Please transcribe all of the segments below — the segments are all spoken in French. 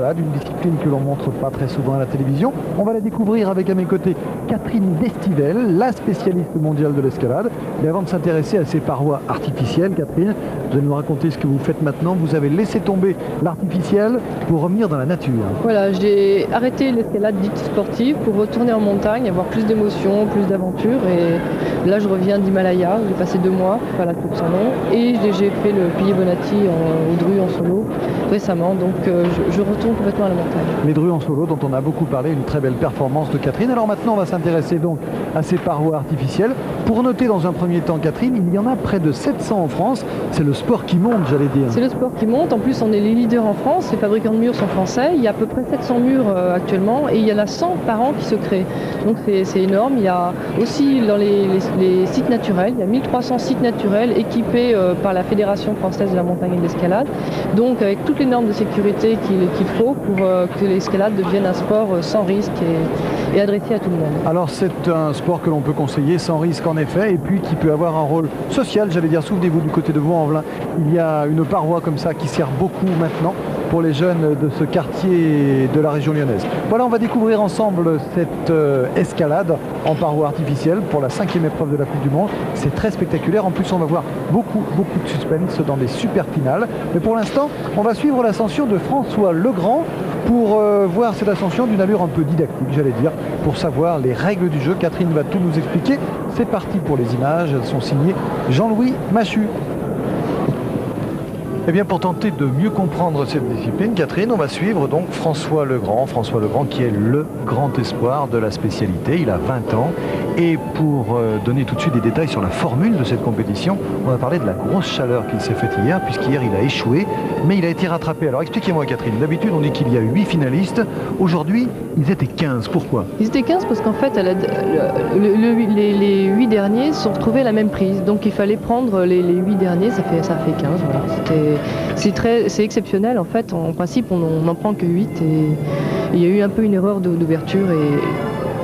l'escalade, une discipline que l'on montre pas très souvent à la télévision. On va la découvrir avec à mes côtés Catherine Destivelle, la spécialiste mondiale de l'escalade. Et avant de s'intéresser à ces parois artificielles, Catherine, vous allez nous raconter ce que vous faites maintenant. Vous avez laissé tomber l'artificiel pour revenir dans la nature. Voilà, j'ai arrêté l'escalade dite sportive pour retourner en montagne, avoir plus d'émotions, plus d'aventures. Et là, je reviens d'Himalaya, où j'ai passé 2 mois, pas la coupe sans nom. Et j'ai fait le Pilier Bonatti au Dru en solo récemment, donc je retourne complètement à la montagne. Les Drus en solo dont on a beaucoup parlé, une très belle performance de Catherine. Alors maintenant on va s'intéresser donc à ces parois artificielles. Pour noter dans un premier temps, Catherine, il y en a près de 700 en France. C'est le sport qui monte, j'allais dire. C'est le sport qui monte, en plus on est les leaders en France, les fabricants de murs sont français, il y a à peu près 700 murs actuellement et il y en a 100 par an qui se créent. Donc c'est énorme. Il y a aussi dans les sites naturels, il y a 1300 sites naturels équipés par la Fédération française de la montagne et de l'escalade. Donc avec toutes les normes de sécurité qu'il faut pour que l'escalade devienne un sport sans risque et adressé à tout le monde. Alors c'est un sport que l'on peut conseiller sans risque en effet, et puis qui peut avoir un rôle social, j'allais dire. Souvenez-vous, du côté de Vaux-en-Velin, il y a une paroi comme ça qui sert beaucoup maintenant pour les jeunes de ce quartier de la région lyonnaise. Voilà, on va découvrir ensemble cette escalade en paroi artificielle pour la 5e épreuve de la Coupe du Monde. C'est très spectaculaire. En plus, on va voir beaucoup de suspense dans les super finales. Mais pour l'instant, on va suivre l'ascension de François Legrand pour voir cette ascension d'une allure un peu didactique, j'allais dire, pour savoir les règles du jeu. Catherine va tout nous expliquer. C'est parti pour les images. Elles sont signées Jean-Louis Machu. Eh bien, pour tenter de mieux comprendre cette discipline, Catherine, on va suivre donc François Legrand. François Legrand qui est le grand espoir de la spécialité. Il a 20 ans. Et pour donner tout de suite des détails sur la formule de cette compétition, on va parler de la grosse chaleur qu'il s'est faite hier, puisqu'hier il a échoué, mais il a été rattrapé. Alors expliquez-moi, Catherine, d'habitude on dit qu'il y a 8 finalistes. Aujourd'hui, ils étaient 15. Pourquoi? Ils étaient 15 parce qu'en fait, les 8 derniers se sont retrouvés à la même prise. Donc il fallait prendre les 8 derniers, ça fait 15. Voilà. C'est exceptionnel en fait. En principe, on n'en prend que 8 et il y a eu un peu une erreur d'ouverture et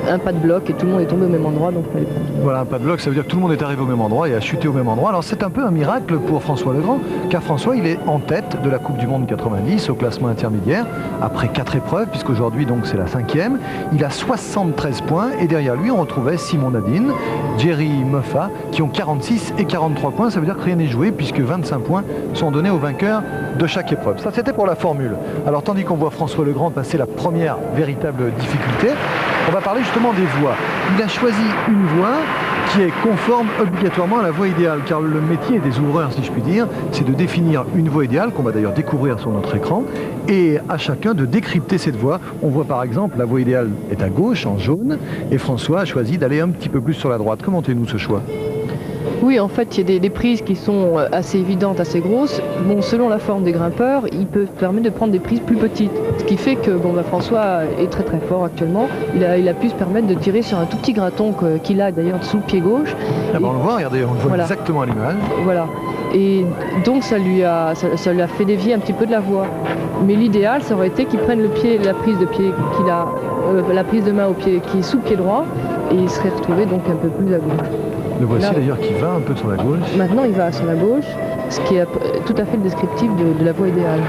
un pas de bloc et tout le monde est tombé au même endroit, donc il fallait prendre. Voilà, un pas de bloc, ça veut dire que tout le monde est arrivé au même endroit et a chuté au même endroit. Alors c'est un peu un miracle pour François Legrand, car François il est en tête de la Coupe du Monde 90 au classement intermédiaire, après 4 épreuves, puisqu'aujourd'hui donc c'est la 5e. Il a 73 points et derrière lui on retrouvait Simon Nadine, Jerry Muffa, qui ont 46 et 43 points. Ça veut dire que rien n'est joué, puisque 25 points sont donnés aux vainqueurs de chaque épreuve. Ça c'était pour la formule. Alors tandis qu'on voit François Legrand passer la première véritable difficulté, on va parler justement des voies. Il a choisi une voie qui est conforme obligatoirement à la voie idéale, car le métier des ouvreurs, si je puis dire, c'est de définir une voie idéale, qu'on va d'ailleurs découvrir sur notre écran, et à chacun de décrypter cette voie. On voit par exemple, la voie idéale est à gauche, en jaune, et François a choisi d'aller un petit peu plus sur la droite. Commentez-nous ce choix. Oui, en fait, il y a des prises qui sont assez évidentes, assez grosses. Bon, selon la forme des grimpeurs, ils peuvent permettre de prendre des prises plus petites. Ce qui fait que François est très fort actuellement. Il a pu se permettre de tirer sur un tout petit graton qu'il a d'ailleurs sous le pied gauche. Ah ben on le voit, regardez, on le voit voilà. Exactement à l'image. Voilà. Et donc ça lui a fait dévier un petit peu de la voie. Mais l'idéal, ça aurait été qu'il prenne la prise de pied qu'il a, la prise de main au pied qui est sous le pied droit, et il serait retrouvé donc un peu plus à gauche. Le voici d'ailleurs qui va un peu sur la gauche. Maintenant il va sur la gauche, ce qui est tout à fait le descriptif de la voie idéale.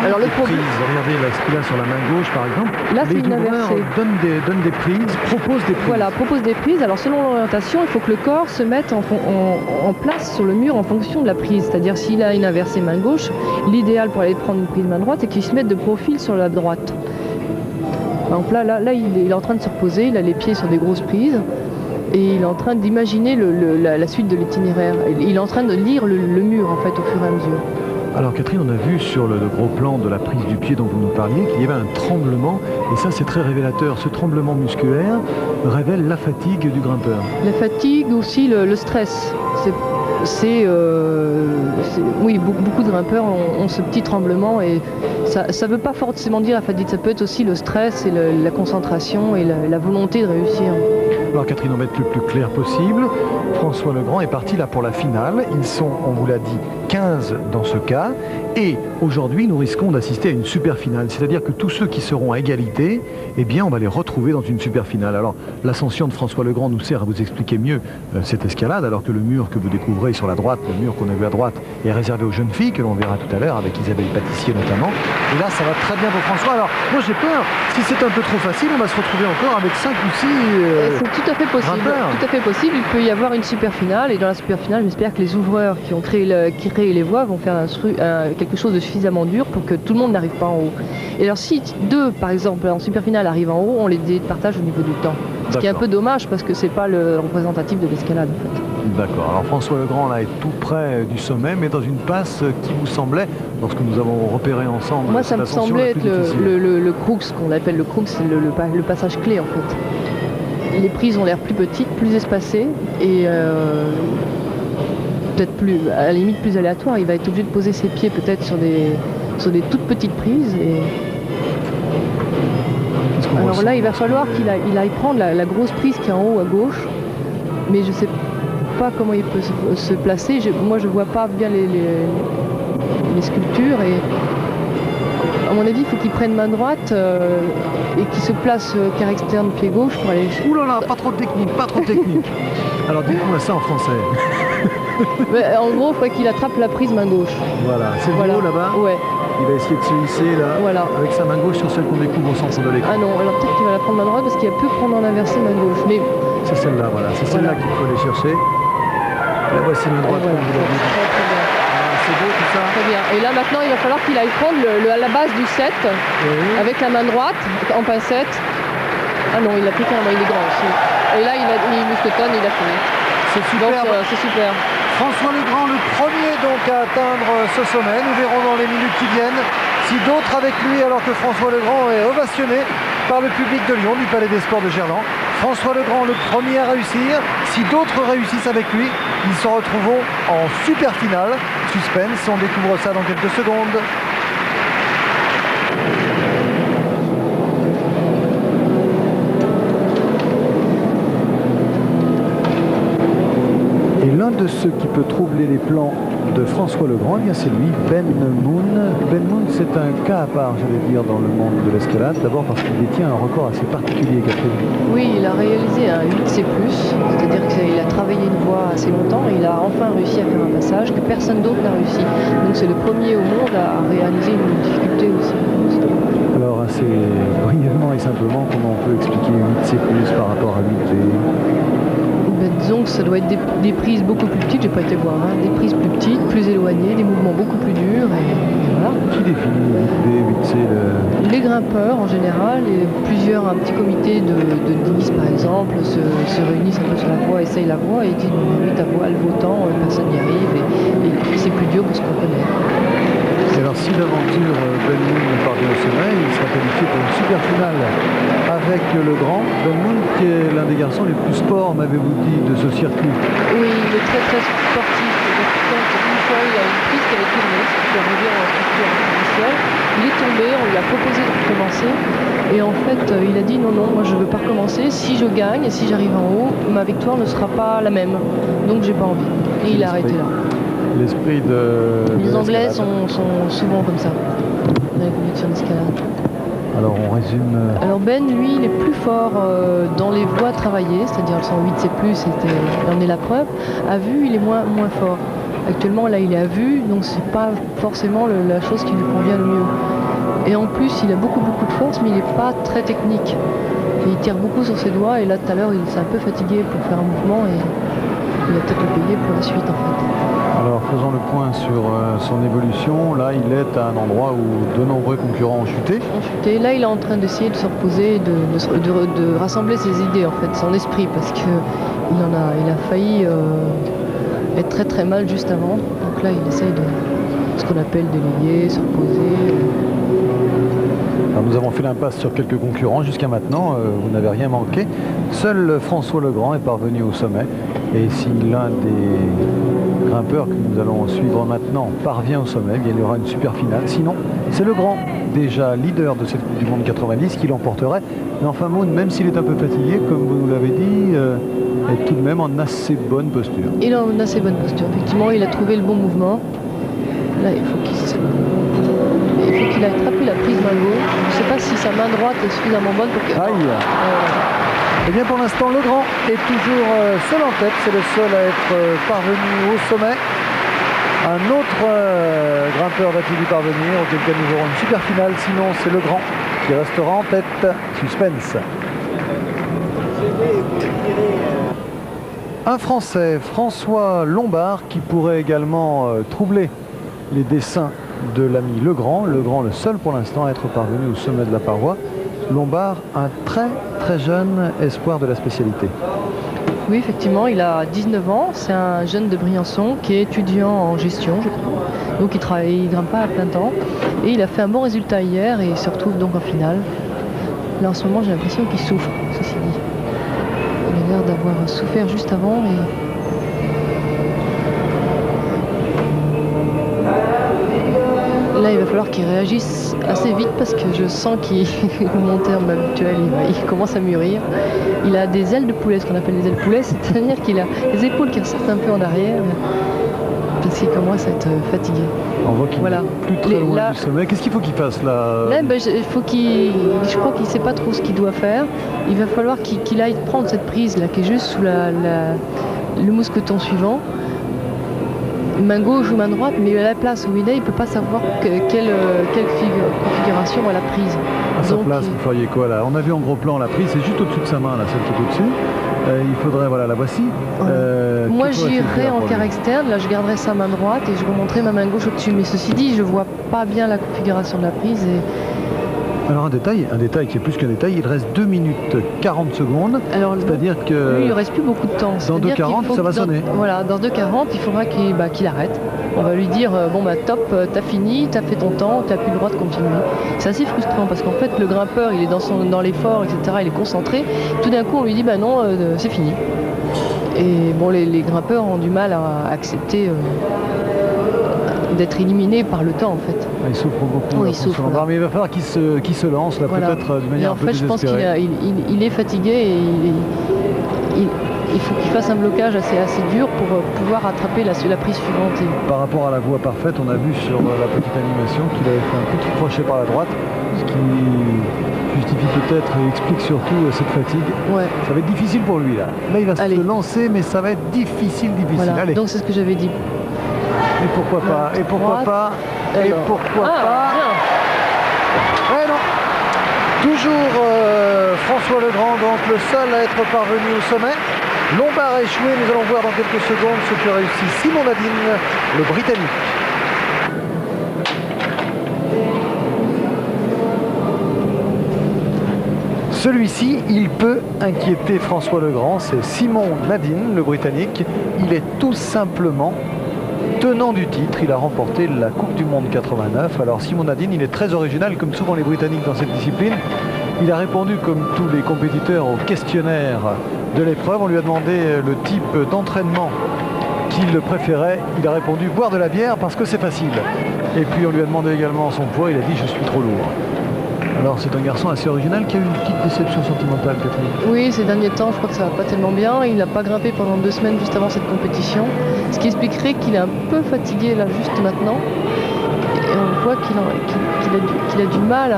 Alors les prises, regardez là, ce qu'il a sur la main gauche par exemple. Là c'est une inversée. Donne des prises, propose des prises. Voilà, propose des prises. Alors selon l'orientation, il faut que le corps se mette en place sur le mur en fonction de la prise. C'est-à-dire s'il a une inversée main gauche, l'idéal pour aller prendre une prise main droite, c'est qu'il se mette de profil sur la droite. Donc là il est en train de se reposer, il a les pieds sur des grosses prises. Et il est en train d'imaginer la suite de l'itinéraire. Il est en train de lire le mur en fait au fur et à mesure. Alors Catherine, on a vu sur le gros plan de la prise du pied dont vous nous parliez qu'il y avait un tremblement, et ça c'est très révélateur. Ce tremblement musculaire révèle la fatigue du grimpeur. La fatigue, aussi le stress. Oui, beaucoup de grimpeurs ont ce petit tremblement, et ça ne veut pas forcément dire la fatigue, ça peut être aussi le stress et la concentration et la volonté de réussir. Alors Catherine, on va être le plus clair possible. François Legrand est parti là pour la finale. Ils sont, on vous l'a dit, 15 dans ce cas. Et aujourd'hui, nous risquons d'assister à une super finale. C'est-à-dire que tous ceux qui seront à égalité, eh bien, on va les retrouver dans une super finale. Alors, l'ascension de François Legrand nous sert à vous expliquer mieux cette escalade, alors que le mur que vous découvrez sur la droite, le mur qu'on a vu à droite, est réservé aux jeunes filles, que l'on verra tout à l'heure, avec Isabelle Pâtissier notamment. Et là, ça va très bien pour François. Alors, moi, j'ai peur. Si c'est un peu trop facile, on va se retrouver encore avec 5 ou 6 c'est tout à fait possible. grimpeurs. Tout à fait possible. Il peut y avoir une super finale. Et dans la super finale, j'espère que les ouvreurs qui ont créé les voies vont faire quelque chose de suffisamment dur pour que tout le monde n'arrive pas en haut. Et alors si deux, par exemple, en super finale arrivent en haut, on les départage au niveau du temps. Ce qui est un peu dommage parce que c'est pas le représentatif de l'escalade en fait. D'accord. Alors François Legrand là est tout près du sommet, mais dans une passe qui vous semblait, lorsque nous avons repéré ensemble. Moi, ça me semblait être le crux, qu'on appelle le crux, c'est le passage clé en fait. Les prises ont l'air plus petites, plus espacées et peut-être plus, à la limite plus aléatoire. Il va être obligé de poser ses pieds peut-être sur des toutes petites prises. Alors là, il va falloir qu'il aille prendre la grosse prise qui est en haut à gauche, mais je ne sais pas comment il peut se placer. Moi, je ne vois pas bien les sculptures. Et à mon avis, il faut qu'il prenne main droite et qu'il se place quart externe pied gauche pour aller... Ouh là là, pas trop de technique, pas trop de technique. Alors dites-moi ça en français. Mais, en gros, il faudrait qu'il attrape la prise main gauche. Voilà, c'est voilà. haut là-bas. Ouais. Il va essayer de se hisser là, voilà. Avec sa main gauche sur celle qu'on découvre au centre de l'écran. Ah non, alors peut-être qu'il va la prendre main droite parce qu'il peut prendre en inversé main gauche. Mais... c'est celle-là, voilà. C'est celle-là qu'il faut aller chercher. La voici main droite, comme vous l'avez dit. C'est beau tout ça. Très bien. Et là maintenant, il va falloir qu'il aille prendre la base du 7 avec la main droite en pincette. Ah non, il a pris qu'un, il est grand aussi. Et là, il muscletonne, il a fini. C'est super. C'est super. François Legrand, le premier donc à atteindre ce sommet. Nous verrons dans les minutes qui viennent si d'autres avec lui, alors que François Legrand est ovationné par le public de Lyon, du Palais des Sports de Gerland. François Legrand, le premier à réussir. Si d'autres réussissent avec lui, ils se retrouveront en super finale. Suspense, on découvre ça dans quelques secondes. Et l'un de ceux qui peut troubler les plans de François Legrand, eh bien c'est lui, Ben Moon. Ben Moon, c'est un cas à part, je vais dire, dans le monde de l'escalade. D'abord parce qu'il détient un record assez particulier, Catherine. Oui, il a réalisé un 8C+, c'est-à-dire qu'il a travaillé une voie assez longtemps et il a enfin réussi à faire un passage que personne d'autre n'a réussi. Donc c'est le premier au monde à réaliser une difficulté aussi. Alors assez brièvement et simplement, comment on peut expliquer 8C+, par rapport à 8V? Disons que ça doit être des prises beaucoup plus petites, j'ai pas été voir, hein, des prises plus petites, plus éloignées, des mouvements beaucoup plus durs et voilà. Qui définit 8V, 8C Les grimpeurs en général, et un petit comité de 10 par exemple, se réunissent un peu sur la voie, essayent la voie et disent oui, ta voie elle vaut tant, personne n'y arrive et c'est plus dur parce qu'on connaît. Et alors si d'aventure Ben Moon parvient au sommet, il sera qualifié pour une super finale avec Legrand. Ben Moon qui est l'un des garçons les plus sports, m'avez-vous dit, de ce circuit. Oui, il est très très sportif. Une fois il a une prise qui avait tourné, ce qui fait revenir en structure artificielle. Il est tombé, on lui a proposé de recommencer. Et en fait, il a dit non, moi je ne veux pas recommencer. Si je gagne et si j'arrive en haut, ma victoire ne sera pas la même. Donc j'ai pas envie. Et il a arrêté là. L'esprit de... Les Anglais sont souvent comme ça, dans les compétitions d'escalade. Alors on résume... Alors Ben, lui, il est plus fort dans les voies travaillées, c'est-à-dire le 108C+, il en est la preuve. À vue, il est moins fort. Actuellement, là, il est à vue, donc c'est pas forcément la chose qui lui convient le mieux. Et en plus, il a beaucoup de force, mais il n'est pas très technique. Et il tire beaucoup sur ses doigts, et là, tout à l'heure, il s'est un peu fatigué pour faire un mouvement, et il va peut-être le payer pour la suite, en fait. Alors faisons le point sur son évolution. Là il est à un endroit où de nombreux concurrents ont chuté. Là il est en train d'essayer de se reposer, de rassembler ses idées en fait, son esprit, parce qu'il a failli être très très mal juste avant. Donc là il essaye de ce qu'on appelle délayer, se reposer. Alors nous avons fait l'impasse sur quelques concurrents jusqu'à maintenant, vous n'avez rien manqué. Seul François Legrand est parvenu au sommet. Et si l'un des grimpeurs que nous allons suivre maintenant parvient au sommet, eh bien, il y aura une super finale. Sinon, c'est Legrand déjà leader de cette Coupe du Monde 90 qui l'emporterait. Mais enfin Maud, même s'il est un peu fatigué, comme vous nous l'avez dit, est tout de même en assez bonne posture. Il est en assez bonne posture. Effectivement, il a trouvé le bon mouvement. Là, il faut qu'il aille attraper la prise main gauche. Je ne sais pas si sa main droite est suffisamment bonne pour que... Aïe. Eh bien pour l'instant, Legrand est toujours seul en tête. C'est le seul à être parvenu au sommet. Un autre grimpeur va-t-il y parvenir, auquel cas nous aurons une super finale. Sinon, c'est Legrand qui restera en tête. Suspense. Un Français, François Lombard, qui pourrait également troubler les dessins de l'ami Legrand. Legrand, le seul pour l'instant à être parvenu au sommet de la paroi. Lombard, un très jeune espoir de la spécialité. Oui, effectivement, il a 19 ans. C'est un jeune de Briançon qui est étudiant en gestion, je crois. Donc il ne grimpe pas à plein temps. Et il a fait un bon résultat hier et il se retrouve donc en finale. Là, en ce moment, j'ai l'impression qu'il souffre, ceci dit. Il a l'air d'avoir souffert juste avant. Là, il va falloir qu'il réagisse assez vite parce que je sens qu'il mon terme habituel, il commence à mûrir. Il a des ailes de poulet, ce qu'on appelle des ailes de poulet, c'est-à-dire qu'il a les épaules qui ressortent un peu en arrière parce qu'il commence à être fatigué. On voit qu'il est plus très loin du sommet. Qu'est-ce qu'il faut qu'il fasse là? Je crois qu'il ne sait pas trop ce qu'il doit faire. Il va falloir qu'il aille prendre cette prise là qui est juste sous le mousqueton suivant. Main gauche ou main droite, mais à la place où il est, il ne peut pas savoir quelle configuration a la prise. À sa place, vous feriez quoi là? On a vu en gros plan la prise, c'est juste au-dessus de sa main, là, celle qui est au-dessus. Il faudrait, voilà, la voici. Moi j'irais en quart externe, là je garderais sa main droite et je remonterais ma main gauche au-dessus. Mais ceci dit, je ne vois pas bien la configuration de la prise. Alors un détail qui est plus qu'un détail, il reste 2 minutes 40 secondes, c'est-à-dire que... Lui, il ne reste plus beaucoup de temps. Dans 2,40, ça va sonner. Voilà, dans 2,40, il faudra qu'il arrête. On va lui dire, bon bah top, t'as fini, t'as fait ton temps, t'as plus le droit de continuer. C'est assez frustrant parce qu'en fait, le grimpeur, il est dans l'effort, etc., il est concentré. Tout d'un coup, on lui dit, bah non, c'est fini. Et bon, les grimpeurs ont du mal à accepter d'être éliminés par le temps, en fait. Il souffre beaucoup. Oui, il souffre, mais il va falloir qu'il se lance là, voilà. peut-être de manière un peu désespérée. Je pense qu'il est fatigué et il faut qu'il fasse un blocage assez dur pour pouvoir attraper la prise suivante. Par rapport à la voie parfaite, on a vu sur la petite animation qu'il avait fait un petit crochet par la droite, ce qui justifie peut-être et explique surtout cette fatigue. Ouais. Ça va être difficile pour lui là. Là il va se lancer, mais ça va être difficile. Voilà. Allez. Donc c'est ce que j'avais dit. Et pourquoi pas? Et pourquoi pas? Et pourquoi pas? Ouais, non. Toujours François Legrand, donc le seul à être parvenu au sommet. Lombard a échoué, nous allons voir dans quelques secondes ce que réussit Simon Nadine, le Britannique. Celui-ci, il peut inquiéter François Legrand, c'est Simon Nadine, le Britannique. Il est tout simplement tenant du titre, il a remporté la Coupe du Monde 89. Alors Simon Nadine, il est très original, comme souvent les Britanniques dans cette discipline. Il a répondu, comme tous les compétiteurs, au questionnaire de l'épreuve. On lui a demandé le type d'entraînement qu'il préférait. Il a répondu boire de la bière parce que c'est facile. Et puis on lui a demandé également son poids. Il a dit je suis trop lourd. Alors c'est un garçon assez original qui a eu une petite déception sentimentale, Catherine. Oui, ces derniers temps, je crois que ça va pas tellement bien. Il n'a pas grimpé pendant 2 semaines juste avant cette compétition. Ce qui expliquerait qu'il est un peu fatigué là juste maintenant. Et on voit qu'il a du mal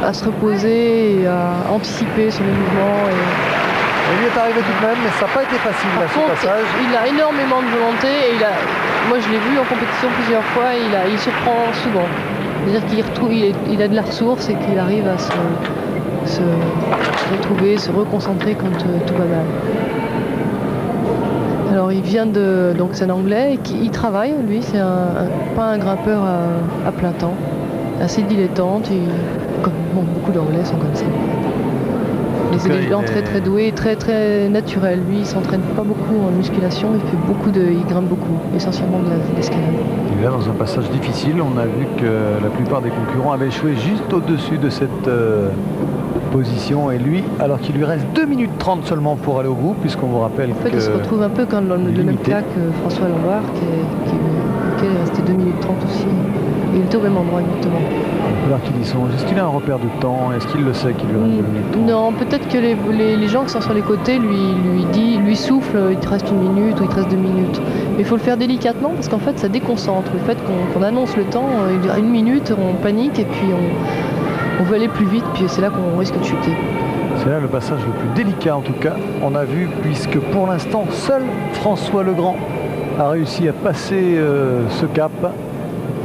à se reposer et à anticiper sur les mouvements. Il lui est arrivé tout de même, mais ça n'a pas été facile là, ce passage. Il a énormément de volonté et moi je l'ai vu en compétition plusieurs fois, il surprend souvent. C'est-à-dire qu'il a de la ressource et qu'il arrive à se retrouver, se reconcentrer quand tout va mal. Alors il vient donc c'est un Anglais, et il travaille, lui, c'est pas un grimpeur à plein temps, assez dilettante, comme beaucoup d'Anglais sont comme ça. Mais c'est des gens très doués, très naturels. Lui, il s'entraîne pas beaucoup en musculation, il grimpe beaucoup, essentiellement de l'escalade. Il est là dans un passage difficile. On a vu que la plupart des concurrents avaient échoué juste au-dessus de cette position. Et lui, alors qu'il lui reste 2 minutes 30 seulement pour aller au bout, puisqu'on vous rappelle en fait, il se retrouve un peu dans le même cas que François Lombard, qui est resté 2 minutes 30 aussi. Il était au même endroit exactement. Alors qu'ils y sont. Est-ce qu'il a un repère de temps? Est-ce qu'il le sait qu'il lui reste 2 minutes? Non, peut-être que les gens qui sont sur les côtés lui soufflent, il te reste 1 minute ou il te reste 2 minutes. Mais il faut le faire délicatement parce qu'en fait ça déconcentre. Le fait qu'on annonce le temps, il dure 1 minute, on panique et puis on veut aller plus vite, puis c'est là qu'on risque de chuter. C'est là le passage le plus délicat en tout cas. On a vu, puisque pour l'instant seul François Legrand a réussi à passer ce cap.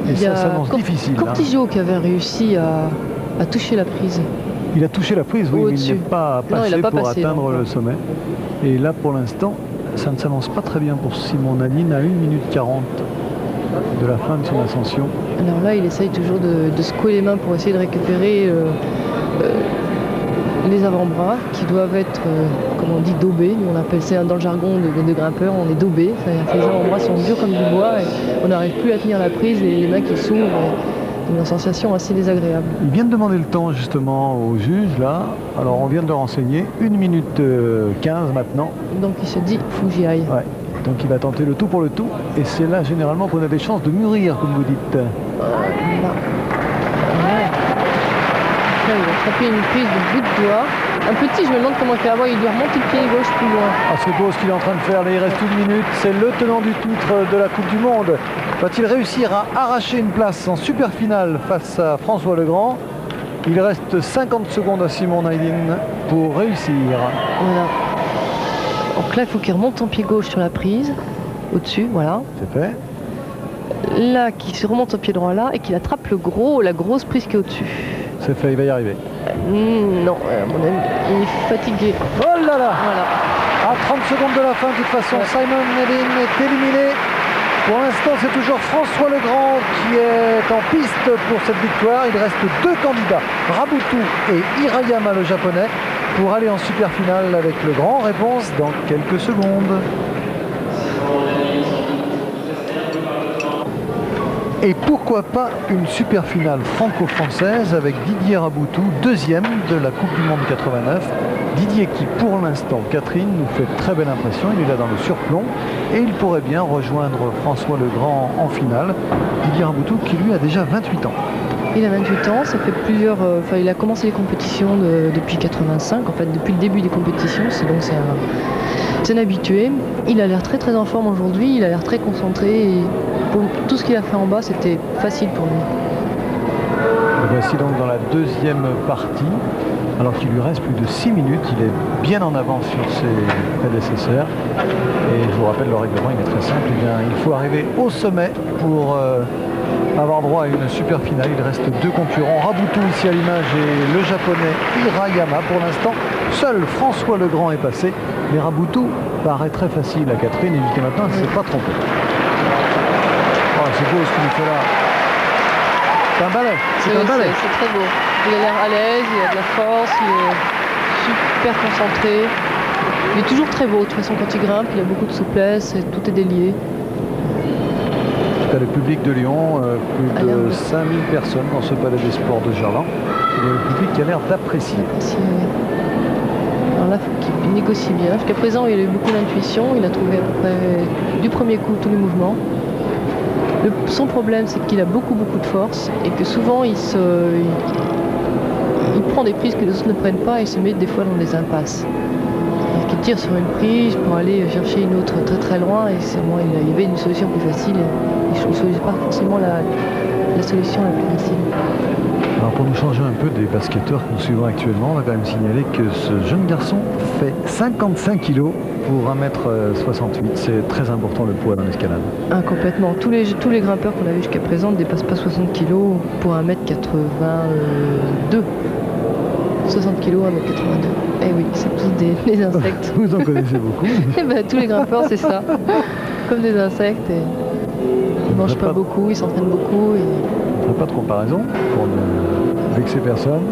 Et ça s'annonce difficile. Cortijo qui avait réussi à toucher la prise. Il a touché la prise, oui, mais il n'est pas passé pour atteindre le sommet. Et là, pour l'instant, ça ne s'annonce pas très bien pour Simon Nadine à 1 minute 40 de la fin de son ascension. Alors là, il essaye toujours de secouer les mains pour essayer de récupérer les avant-bras qui doivent être, comme on dit, daubés. Nous, on appelle ça dans le jargon de grimpeurs, on est daubés. C'est-à-dire que les avant-bras sont durs comme du bois et on n'arrive plus à tenir la prise, les mains qui s'ouvrent. Une sensation assez désagréable. Il vient de demander le temps justement au juge là. Alors on vient de le renseigner. 1 minute 15 maintenant. Donc il se dit, faut que j'y aille. Ouais. Donc il va tenter le tout pour le tout. Et c'est là généralement qu'on a des chances de mûrir, comme vous dites. Là, il va frapper une prise de bout de doigt. Un petit, je me demande comment il fait avoir. Il doit remonter le pied gauche plus loin. Ah, c'est beau ce qu'il est en train de faire. Là, il reste 1 minute. C'est le tenant du titre de la Coupe du Monde. Va-t-il réussir à arracher une place en super finale face à François Legrand? Il reste 50 secondes à Simon Nadine pour réussir. Voilà. Donc là, il faut qu'il remonte son pied gauche sur la prise, au-dessus, voilà. C'est fait. Là, qu'il se remonte son pied droit là et qu'il attrape la grosse prise qui est au-dessus. C'est fait, il va y arriver. Non, à mon avis, il est fatigué. Oh là là! Voilà. À 30 secondes de la fin, de toute façon, Simon Nadine est éliminé. Pour l'instant, c'est toujours François Legrand qui est en piste pour cette victoire. Il reste 2 candidats, Rabutu et Hirayama, le japonais, pour aller en super finale avec Legrand. Réponse dans quelques secondes. Et pourquoi pas une super finale franco-française avec Didier Rabutu, 2e de la Coupe du Monde 89. Didier qui pour l'instant, Catherine, nous fait très belle impression, il est là dans le surplomb et il pourrait bien rejoindre François Legrand en finale. Didier Rabutu qui lui a déjà 28 ans. Il a 28 ans, ça fait plusieurs... il a commencé les compétitions depuis 85, en fait depuis le début des compétitions, donc c'est un habitué. Il a l'air très très en forme aujourd'hui, il a l'air très concentré et pour tout ce qu'il a fait en bas, c'était facile pour lui. Et voici donc dans la 2e partie, alors qu'il lui reste plus de 6 minutes, il est bien en avance sur ses prédécesseurs. Et je vous rappelle, le règlement il est très simple, il faut arriver au sommet pour avoir droit à une super finale. Il reste 2 concurrents, Rabutu ici à l'image et le japonais Hirayama. Pour l'instant, seul François Legrand est passé, mais Rabutu paraît très facile à Catherine et jusqu'à maintenant elle ne s'est pas trompée. Oh, c'est beau ce qu'il fait là. C'est un ballet. C'est très beau. Il a l'air à l'aise, il a de la force, il est super concentré. Il est toujours très beau. De toute façon, quand il grimpe, il a beaucoup de souplesse et tout est délié. Le public de Lyon, plus de 5000 personnes dans ce palais des sports de Gerland. Et le public qui a l'air d'apprécier. Oui. Alors là, il faut qu'il négocie bien. Jusqu'à présent, il a eu beaucoup d'intuition. Il a trouvé à peu près du premier coup tous les mouvements. Son problème, c'est qu'il a beaucoup de force et que souvent, il prend des prises que les autres ne prennent pas et il se met des fois dans des impasses. Il tire sur une prise pour aller chercher une autre très loin et il y avait une solution plus facile et je ne choisis pas forcément la solution la plus facile. Alors pour nous changer un peu des basketteurs que nous suivons actuellement, on va quand même signaler que ce jeune garçon fait 55 kg pour 1m68. C'est très important le poids dans l'escalade. Complètement. Tous les grimpeurs qu'on a vus jusqu'à présent ne dépassent pas 60 kg pour 1m82. 60 kg, 1m82. Eh oui, c'est tous des insectes. Vous en connaissez beaucoup. Eh ben, tous les grimpeurs, c'est ça. Comme des insectes. Et ils ne mangent pas beaucoup, ils s'entraînent beaucoup. On ne ferait pas de comparaison pour ne vexer personne.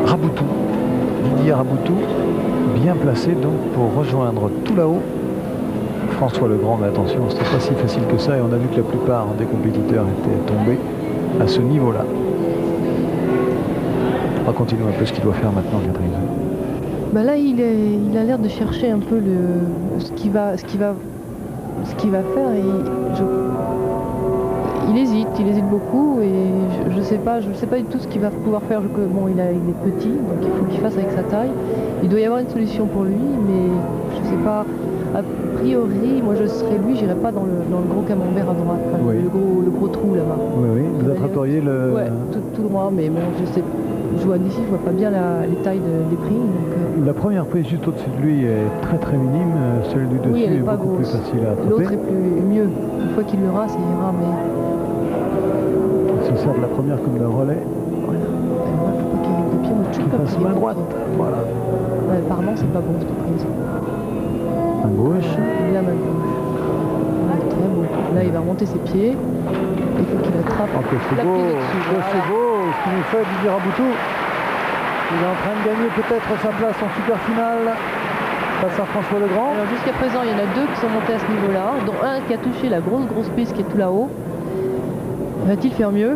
Rabutu. Didier Rabutu, bien placé donc pour rejoindre tout là-haut François Legrand. Mais attention, c'était pas si facile que ça et on a vu que la plupart des compétiteurs étaient tombés à ce niveau-là. On va continuer un peu ce qu'il doit faire maintenant, Catherine. Bah là, il a l'air de chercher un peu ce qu'il va faire. il hésite beaucoup et je sais pas du tout ce qu'il va pouvoir faire. Bon, il est petit, donc il faut qu'il fasse avec sa taille. Il doit y avoir une solution pour lui, mais je sais pas. A priori, moi je serais lui, j'irais pas dans le gros camembert à droite, enfin, Oui. le gros trou là-bas. Oui, vous attraperiez le... Ouais, tout droit, mais bon, je vois d'ici, je vois pas bien les tailles des prix. Donc, La première prise juste au-dessus de lui est très minime, celle du dessus oui, elle est est pas beaucoup grosse. plus facile à attraper. L'autre est mieux. Une fois qu'il l'aura, ça ira, mais Il se sert de la première comme d'un relais. voilà. Et moi, faut pas qu'il arrive de pied, moi je Qui suis pas passe main droite. Voilà. Ouais, apparemment, c'est pas bon cette prise. Main gauche. La main gauche. Ouais, très beau. Là, il va remonter ses pieds. Il faut qu'il attrape. Oh, que c'est la beau, prise au-dessus. que c'est Voilà. beau ce qu'il nous fait Didier Raboutou. Il est en train de gagner peut-être sa place en super finale face à François Legrand. Alors jusqu'à présent, il y en a deux qui sont montés à ce niveau-là, dont un qui a touché la grosse piste qui est tout là-haut. Va-t-il faire mieux?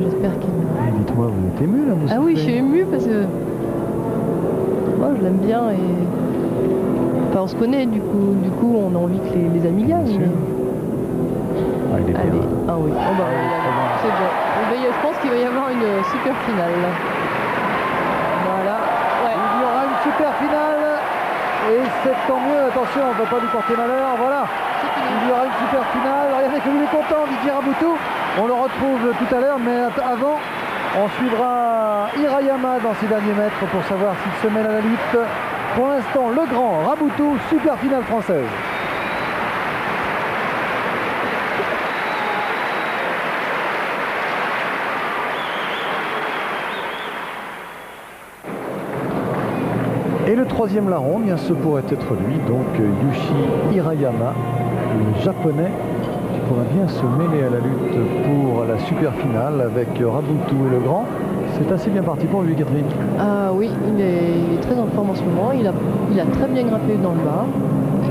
J'espère qu'il... Dites-moi, vous êtes ému là, vous Ah oui, je suis émue parce que moi je l'aime bien et enfin on se connaît du coup on a envie que les amis gagnent. sûr. Ah, il est Allez, bien. ah oui, oh bah, c'est bon. Je pense qu'il va y avoir une super finale. Voilà, ouais. Il y aura une super finale et c'est tant mieux. Attention, on ne va pas lui porter malheur. Voilà, il y aura une super finale. Regardez comme il est content, Didier Raboutou. On le retrouve tout à l'heure, mais avant, on suivra Hirayama dans ses derniers mètres pour savoir s'il se mêle à la lutte. Pour l'instant, Legrand, Raboutou, super finale française. Et le troisième larron, bien ce pourrait être lui, donc Yushi Hirayama, le japonais, qui pourrait bien se mêler à la lutte pour la super finale avec Raboutou et Legrand. C'est assez bien parti pour lui, Catherine. Ah oui, il est très en forme en ce moment. Il a très bien grimpé dans le bas.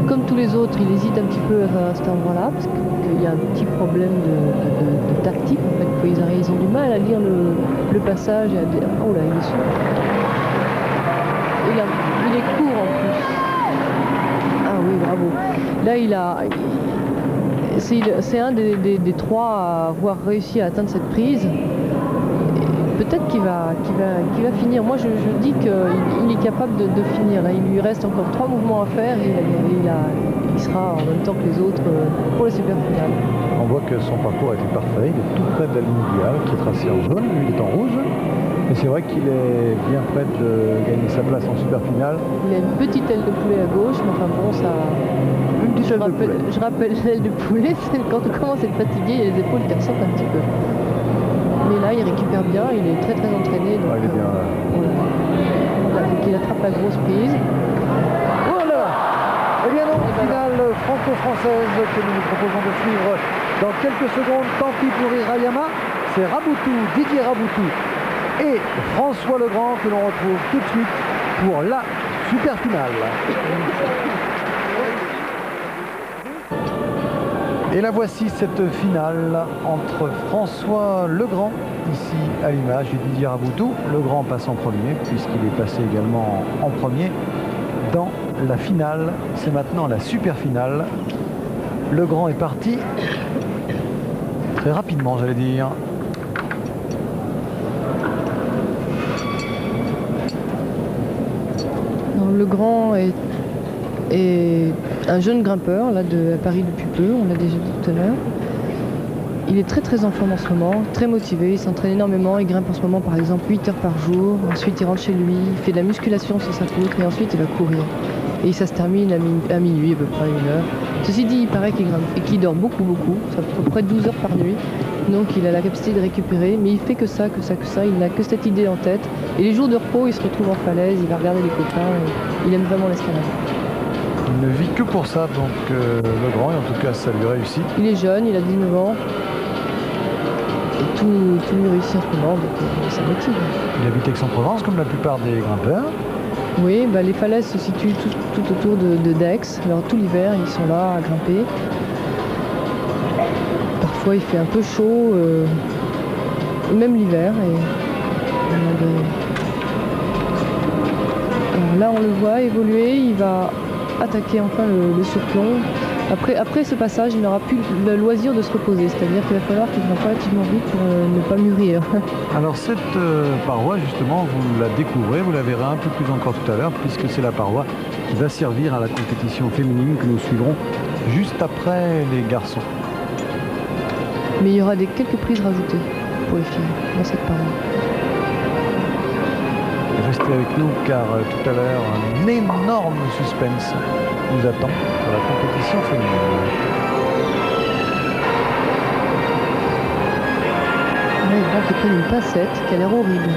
Comme tous les autres, il hésite un petit peu à cet endroit-là, parce qu'il y a un petit problème de tactique. En fait, ils ont du mal à lire le passage et à dire oh là, il est sûr. Il est court en plus. Ah oui, bravo. Là, c'est un des trois à avoir réussi à atteindre cette prise. Peut-être qu'il va finir. Moi, je dis qu'il est capable de finir. Là, il lui reste encore 3 mouvements à faire et il sera en même temps que les autres pour la super finale. On voit que son parcours a été parfait. Il est tout près de la ligne idéale qui est tracée en jaune. Lui, il est en rouge. Et c'est vrai qu'il est bien près de gagner sa place en super finale. Il a une petite aile de poulet à gauche, mais enfin bon, ça... Une petite aile de poulet. Je rappelle l'aile de poulet, c'est quand on commence à être fatigué, il y a les épaules qui ressortent un petit peu. Mais là, il récupère bien, il est très entraîné. Donc, il est bien là. Voilà, donc il attrape la grosse prise. Oh là là. Eh bien donc, finale franco-française que nous nous proposons de suivre dans quelques secondes. Tant pis pour Hirayama, c'est Raboutou, Didier Raboutou et François Legrand que l'on retrouve tout de suite pour la super finale. Et la voici, cette finale entre François Legrand, ici à l'image, et Didier Raboutou. Legrand passe en premier, puisqu'il est passé également en premier dans la finale. C'est maintenant la super finale. Legrand est parti très rapidement, j'allais dire. Legrand est un jeune grimpeur là, à Paris depuis peu, on l'a déjà dit tout à l'heure. Il est très en forme en ce moment, très motivé, il s'entraîne énormément, il grimpe en ce moment par exemple 8 heures par jour, ensuite il rentre chez lui, il fait de la musculation sur sa poutre et ensuite il va courir. Et ça se termine à minuit, à peu près 1 heure. Ceci dit, il paraît qu'il grimpe et qu'il dort beaucoup, ça fait à peu près 12 heures par nuit. Donc il a la capacité de récupérer, mais il fait que ça, il n'a que cette idée en tête. Et les jours de repos, il se retrouve en falaise, il va regarder les copains, et il aime vraiment l'escalade. Il ne vit que pour ça, donc Legrand, et en tout cas ça lui réussit. Il est jeune, il a 19 ans, et tout lui réussit en ce moment, donc ça motive. Il habite Aix-en-Provence, comme la plupart des grimpeurs. Oui, les falaises se situent tout autour de Daix, alors tout l'hiver, ils sont là à grimper. Parfois il fait un peu chaud, même l'hiver. Alors là on le voit évoluer, il va attaquer enfin le surplomb. Après ce passage, il n'aura plus le loisir de se reposer, c'est-à-dire qu'il va falloir qu'il grimpe relativement vite pour ne pas mûrir. Alors cette paroi, justement, vous la découvrez, vous la verrez un peu plus encore tout à l'heure, puisque c'est la paroi qui va servir à la compétition féminine que nous suivrons juste après les garçons. Mais il y aura quelques prises rajoutées pour les filles dans cette paroi. Restez avec nous car tout à l'heure, un énorme suspense nous attend pour la compétition féminine. Là, il faut qu'il prenne une passette qui a l'air horrible.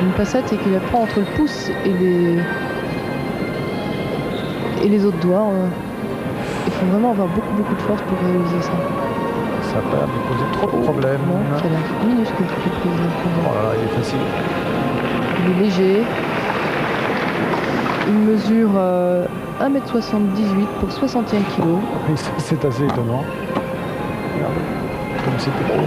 Une passette et qu'il la prend entre le pouce et les autres doigts. Il faut vraiment avoir beaucoup de force pour réaliser ça. Ça n'a pas l'air de poser trop de problèmes. Non, ça a l'air minuscule. Oh là là, il est facile. Il est léger. Il mesure 1m78 pour 61 kg. Oui, c'est assez étonnant. Regardez, comme c'était cool.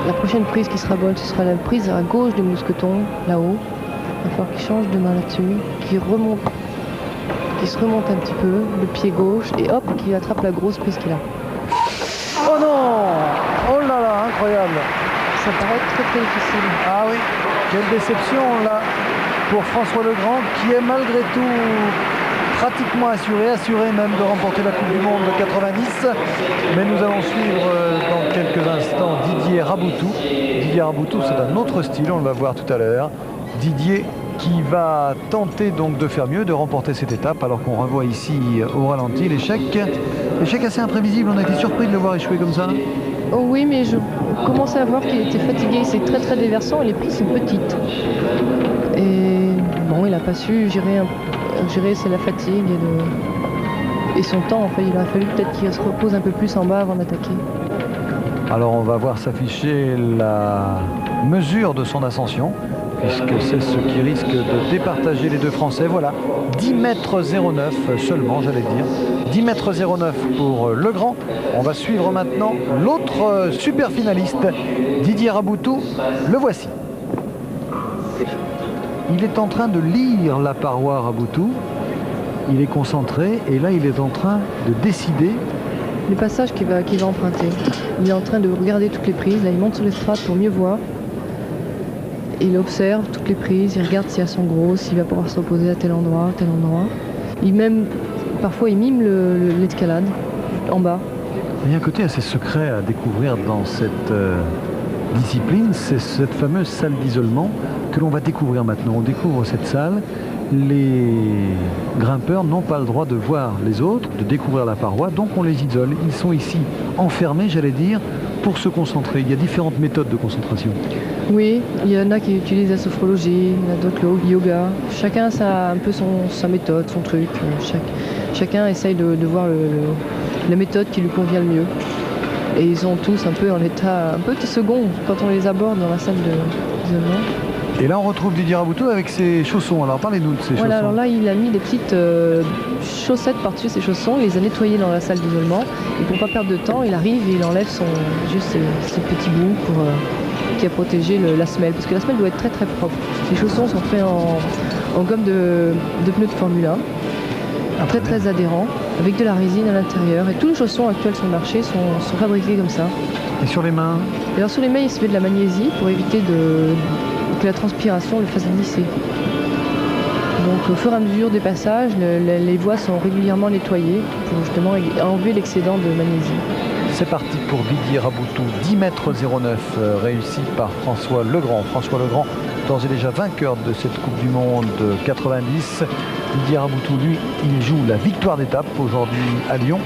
La prochaine prise qui sera bonne, ce sera la prise à gauche du mousqueton, là-haut. Il va falloir qu'il change de main là-dessus, qu'il se remonte un petit peu, le pied gauche, et hop, qu'il attrape la grosse prise qu'il a. Oh non! Oh là là, incroyable! Ça paraît très difficile. Ah oui, quelle déception là pour François Legrand qui est malgré tout pratiquement assuré même de remporter la Coupe du Monde de 90. Mais nous allons suivre dans quelques instants Didier Raboutou. Didier Raboutou, c'est un autre style, on le va voir tout à l'heure. Didier qui va tenter donc de faire mieux, de remporter cette étape, alors qu'on revoit ici au ralenti l'échec. L'échec assez imprévisible, on a été surpris de le voir échouer comme ça. Oh oui, mais je commençais à voir qu'il était fatigué, c'est très déversant et les prises sont petites. Et bon, il n'a pas su gérer c'est la fatigue et son temps. En fait, il aurait fallu peut-être qu'il se repose un peu plus en bas avant d'attaquer. Alors on va voir s'afficher la mesure de son ascension, puisque c'est ce qui risque de départager les deux Français. Voilà, 10,09 m seulement, j'allais dire. 10,09 m pour Legrand. On va suivre maintenant l'autre super finaliste, Didier Raboutou. Le voici. Il est en train de lire la paroi Raboutou. Il est concentré et là il est en train de décider le passage qu'il va emprunter. Il est en train de regarder toutes les prises. Là, il monte sur l'estrade pour mieux voir. Il observe toutes les prises, il regarde si elles sont grosses, s'il va pouvoir se reposer à tel endroit, tel endroit. Parfois il mime l'escalade en bas. Il y a un côté assez secret à découvrir dans cette discipline, c'est cette fameuse salle d'isolement que l'on va découvrir maintenant. On découvre cette salle, les grimpeurs n'ont pas le droit de voir les autres, de découvrir la paroi, donc on les isole. Ils sont ici enfermés, j'allais dire, pour se concentrer. Il y a différentes méthodes de concentration. Oui, il y en a qui utilisent la sophrologie, il y en a d'autres le yoga. Chacun a un peu sa méthode, son truc. Chacun essaye de voir la méthode qui lui convient le mieux. Et ils sont tous un peu en état un peu second quand on les aborde dans la salle d'isolement. Et là on retrouve Didier Raboutou avec ses chaussons. Alors parlez-nous de ses chaussons. Alors là il a mis des petites chaussettes par-dessus ses chaussons, il les a nettoyés dans la salle d'isolement. Et pour ne pas perdre de temps, il arrive et il enlève juste ses petits bouts qui a protégé la semelle, parce que la semelle doit être très propre. Les chaussons sont faits en gomme de pneus de Formule 1, très adhérents, avec de la résine à l'intérieur. Et tous les chaussons actuels sur le marché sont fabriqués comme ça. Et sur les mains? Alors sur les mains, il se met de la magnésie pour éviter que la transpiration le fasse glisser. Donc au fur et à mesure des passages, les voies sont régulièrement nettoyées pour justement enlever l'excédent de magnésie. C'est parti pour Didier Raboutou, 10,09 m réussi par François Legrand. François Legrand, d'ores et déjà vainqueur de cette Coupe du Monde 90. Didier Raboutou, lui, il joue la victoire d'étape aujourd'hui à Lyon.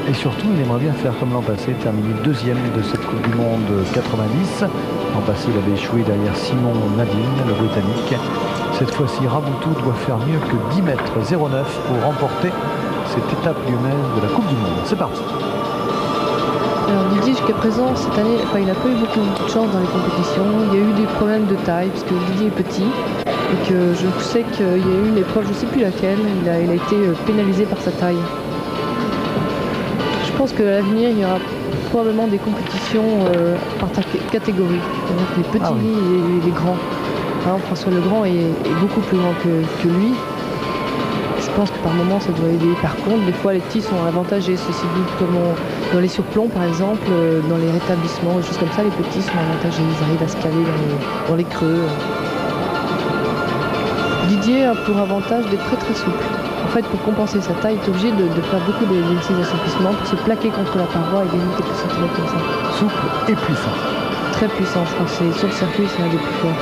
Et surtout, il aimerait bien faire comme l'an passé, terminer deuxième de cette Coupe du Monde 90. L'an passé, il avait échoué derrière Simon Nadine, le Britannique. Cette fois-ci, Raboutou doit faire mieux que 10,09 m pour remporter cette étape lyonnaise de la Coupe du Monde. C'est parti. Alors Didier, jusqu'à présent, cette année, il n'a pas eu beaucoup de chance dans les compétitions. Il y a eu des problèmes de taille, parce que Didier est petit. Et que je sais qu'il y a eu une épreuve, je ne sais plus laquelle, il a été pénalisé par sa taille. Je pense qu'à l'avenir, il y aura probablement des compétitions par catégorie. C'est-à-dire que les petits et les grands. Par exemple, François Legrand est beaucoup plus grand que lui. Je pense que par moment ça doit aider. Par contre, des fois les petits sont avantagés. Ceci dit, comme dans les surplombs par exemple, dans les rétablissements, des choses comme ça, les petits sont avantagés. Ils arrivent à se caler dans les creux. Didier a pour avantage d'être très très souple. En fait, pour compenser sa taille, il est obligé de faire beaucoup d'exercices d'assouplissement pour se plaquer contre la paroi et gagner quelques centimètres comme ça. Souple et puissant. Très puissant, je crois que sur le circuit, c'est un des plus forts.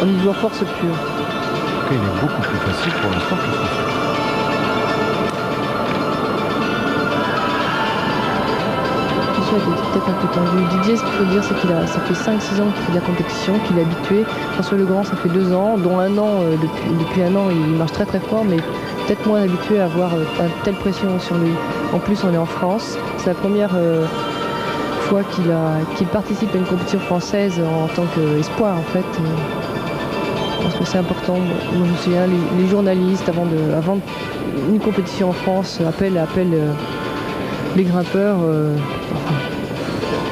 Au niveau force pure. Il est beaucoup plus facile pour l'instant que François. Peut-être un peu tendu. Didier, ce qu'il faut dire, c'est ça fait 5-6 ans qu'il fait de la compétition, qu'il est habitué. François Legrand, ça fait 2 ans, dont un an, depuis un an, il marche très très fort, mais peut-être moins habitué à avoir une telle pression sur lui. En plus, on est en France. C'est la première fois qu'il participe à une compétition française en tant qu'espoir, en fait. Je pense que c'est important. Moi, je me souviens, les journalistes, avant une compétition en France, appellent les grimpeurs.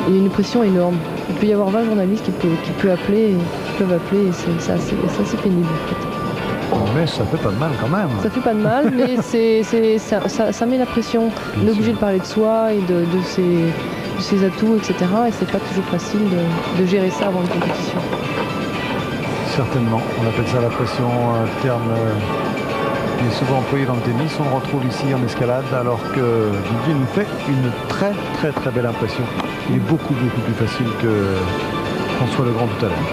Il y a une pression énorme. Il peut y avoir 20 journalistes qui peuvent appeler, et c'est assez pénible en fait. Mais ça fait pas de mal quand même. Ça fait pas de mal, mais ça met la pression. On est obligé de parler de soi et de ses atouts, etc. Et c'est pas toujours facile de gérer ça avant une compétition. Certainement. On appelle ça la pression, un terme qui est souvent employé dans le tennis. On le retrouve ici en escalade, alors que Didier nous fait une très très très belle impression. Il est beaucoup plus facile que François Legrand tout à l'heure.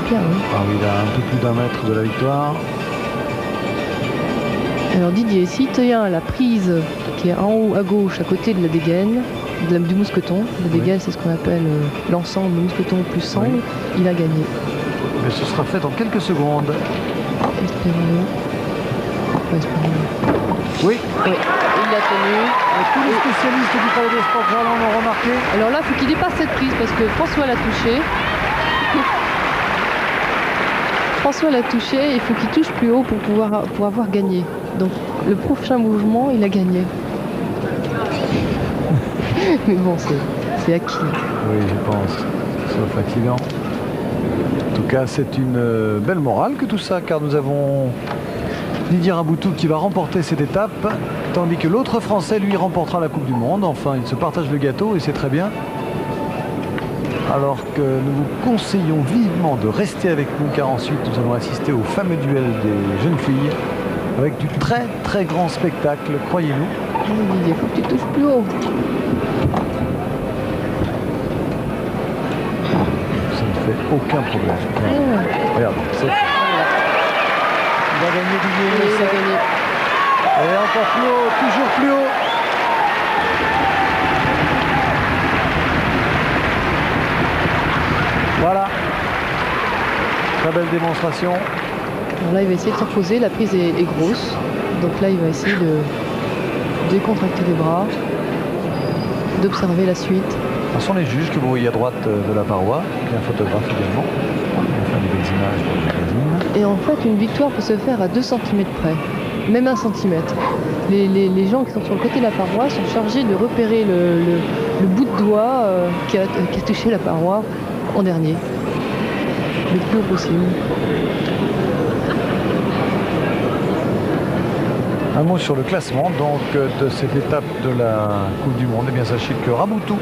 Bien, oui. Ah oui, il a un peu plus d'1 mètre de la victoire. Alors Didier, si tu as la prise qui est en haut à gauche, à côté de la dégaine, du mousqueton, la dégaine c'est ce qu'on appelle l'ensemble mousqueton plus sangle, oui. Il a gagné. Mais ce sera fait dans quelques secondes. Espérons-le. Oui. Il l'a tenu. Et tous les spécialistes du Palais des Sports Gerland l'ont remarqué. Alors là, il faut qu'il dépasse cette prise parce que François l'a touché. François l'a touché, il faut qu'il touche plus haut pour avoir gagné. Donc le prochain mouvement, il a gagné. Mais bon, c'est acquis. Oui, je pense. Sauf accident. En tout cas, c'est une belle morale que tout ça, car nous avons Didier Raboutou qui va remporter cette étape, tandis que l'autre Français, lui, remportera la Coupe du Monde. Enfin, ils se partagent le gâteau et c'est très bien. Alors que nous vous conseillons vivement de rester avec nous, car ensuite nous allons assister au fameux duel des jeunes filles, avec du très très grand spectacle, croyez-nous. Il faut que tu touches plus haut. Ça ne fait aucun problème. Regarde, c'est fait. Il va gagner Didier. Oui, il va gagner. Et encore plus haut, toujours plus haut. Voilà. Très belle démonstration. Alors là, il va essayer de se reposer. La prise est grosse. Donc là, il va essayer de décontracter les bras, d'observer la suite. Ce sont les juges que vous voyez à droite de la paroi, et un photographe également. On va faire des belles images pour le magazine. Et en fait, une victoire peut se faire à 2 cm près, même 1 cm. Les gens qui sont sur le côté de la paroi sont chargés de repérer le bout de doigt qui a touché la paroi en dernier, le plus haut possible. Un mot sur le classement donc de cette étape de la Coupe du Monde. Et bien sachez que Raboutou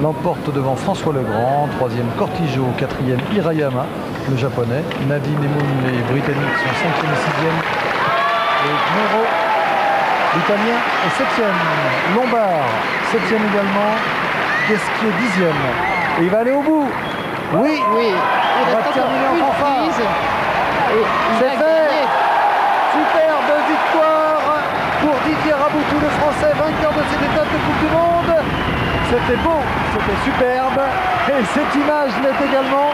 l'emporte devant François Legrand, 3e Cortijo, 4e Hirayama, le japonais. Nadine et Moon, les britanniques, sont 5e et 6e. Et Mero, l'italien, est 7e. Lombard, 7e également. Guesquier, 10e. Et il va aller au bout. Oui, Il va terminer en fanfare. C'est fait. Superbe victoire pour Didier Raboutou, le Français, vainqueur de cette étape de Coupe du Monde. C'était beau, c'était superbe. Et cette image l'est également.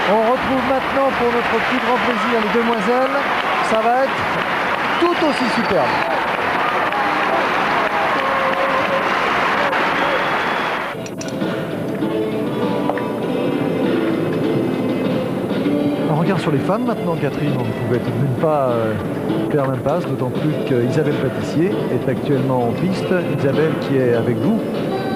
On retrouve maintenant pour notre plus grand plaisir les demoiselles. Ça va être tout aussi superbe. Un regard sur les femmes maintenant, Catherine. On ne pouvait tout de même pas faire l'impasse, d'autant plus qu'Isabelle Pâtissier est actuellement en piste. Isabelle qui est avec vous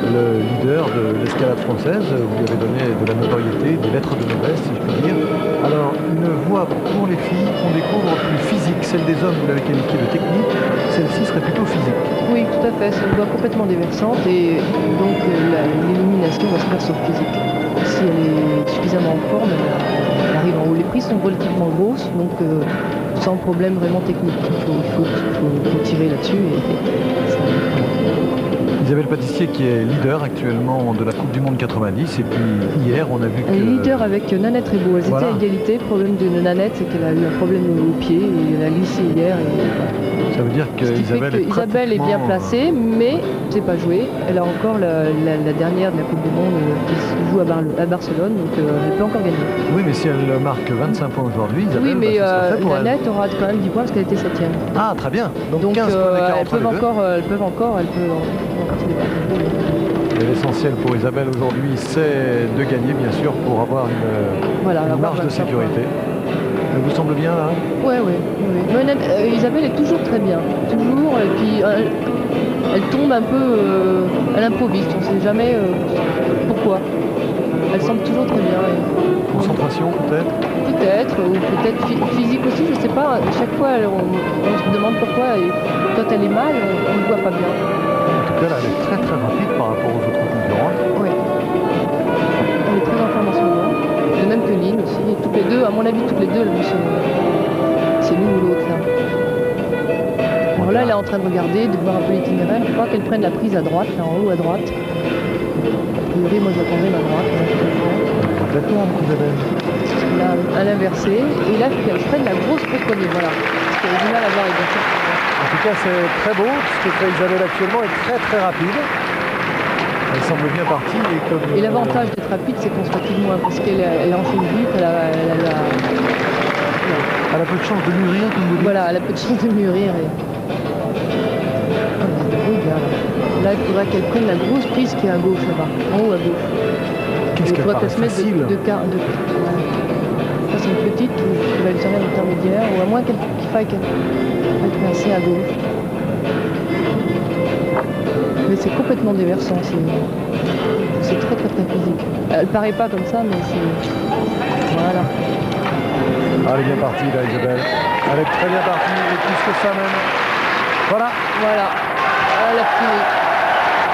le leader de l'escalade française. Vous lui avez donné de la notoriété, des lettres de noblesse, si je puis dire. Alors, une voie pour les filles qu'on découvre plus physique. Celle des hommes, vous l'avez qualifiée de technique. Celle-ci serait plutôt physique. Oui, tout à fait. C'est une voie complètement déversante et donc l'élimination va se faire sur le physique. Si elle est suffisamment en forme, elle arrive en haut. Les prises sont relativement grosses, donc sans problème vraiment technique. Il faut tirer là-dessus. Isabelle Pâtissier qui est leader actuellement de la Coupe du Monde 90 et puis hier on a vu que... Elle est leader avec Nanette Rebaud. Elles étaient à égalité. Le problème de Nanette c'est qu'elle a eu un problème au pied et elle a glissé hier. Ça veut dire qu'Isabelle est bien placée, mais c'est pas joué. Elle a encore la dernière de la Coupe du Monde qui se joue à Barcelone, donc elle peut encore gagner. Oui, mais si elle marque 25 points aujourd'hui, Isabelle, oui, mais Nanette aura quand même 10 points parce qu'elle était 7e. Ah, très bien. Donc 15 points d'écart entre elles peuvent encore et l'essentiel pour Isabelle aujourd'hui, c'est de gagner, bien sûr, pour avoir une marge de sécurité. Elle vous semble bien, là? Oui. Isabelle est toujours très bien. Toujours, et puis elle tombe un peu à l'improviste. On ne sait jamais pourquoi. Elle semble toujours très bien. Concentration, peut-être? Peut-être, ou peut-être physique aussi, je ne sais pas. À chaque fois, on se demande pourquoi. Et quand elle est mal, on ne le voit pas bien. En tout cas, là, elle est très très rapide par rapport aux autres concurrentes. Oui. Elle est très en forme en ce moment. De même que Lynn aussi. Et toutes les deux, à mon avis, toutes les deux, c'est l'une ou l'autre là. Alors là, elle est en train de regarder, de voir un peu l'itinéraire. Je crois qu'elle prenne la prise à droite, là en haut à droite. A priori, moi je l'attendais à droite. D'accord, Isabelle. Là, à l'inversé. Et là, qu'elle prenne la grosse poignée, voilà. Parce qu'elle a du mal à voir les gars. En tout cas, c'est très beau. Ce que fait Isabelle actuellement est très très rapide. Elle semble bien partie. Et l'avantage d'être rapide, c'est qu'on se fatigue moins parce qu'elle enchaîne vite. Elle a peu de chance de mûrir, comme vous dites. Voilà, elle a peu de chance de mûrir. Là, il faudra qu'elle prenne la grosse prise qui est à gauche là-bas, en haut à gauche. Qu'est-ce qu'elle paraît facile. Ça, c'est une petite qui va lui servir d'intermédiaire, ou à moins qu'il faille qu'elle passer à gauche. Mais c'est complètement déversant, c'est très très très physique. Elle paraît pas comme ça, mais c'est... Voilà. Elle est bien partie là, Isabelle. Elle est très bien partie, et plus que ça même. Voilà. Elle a fini.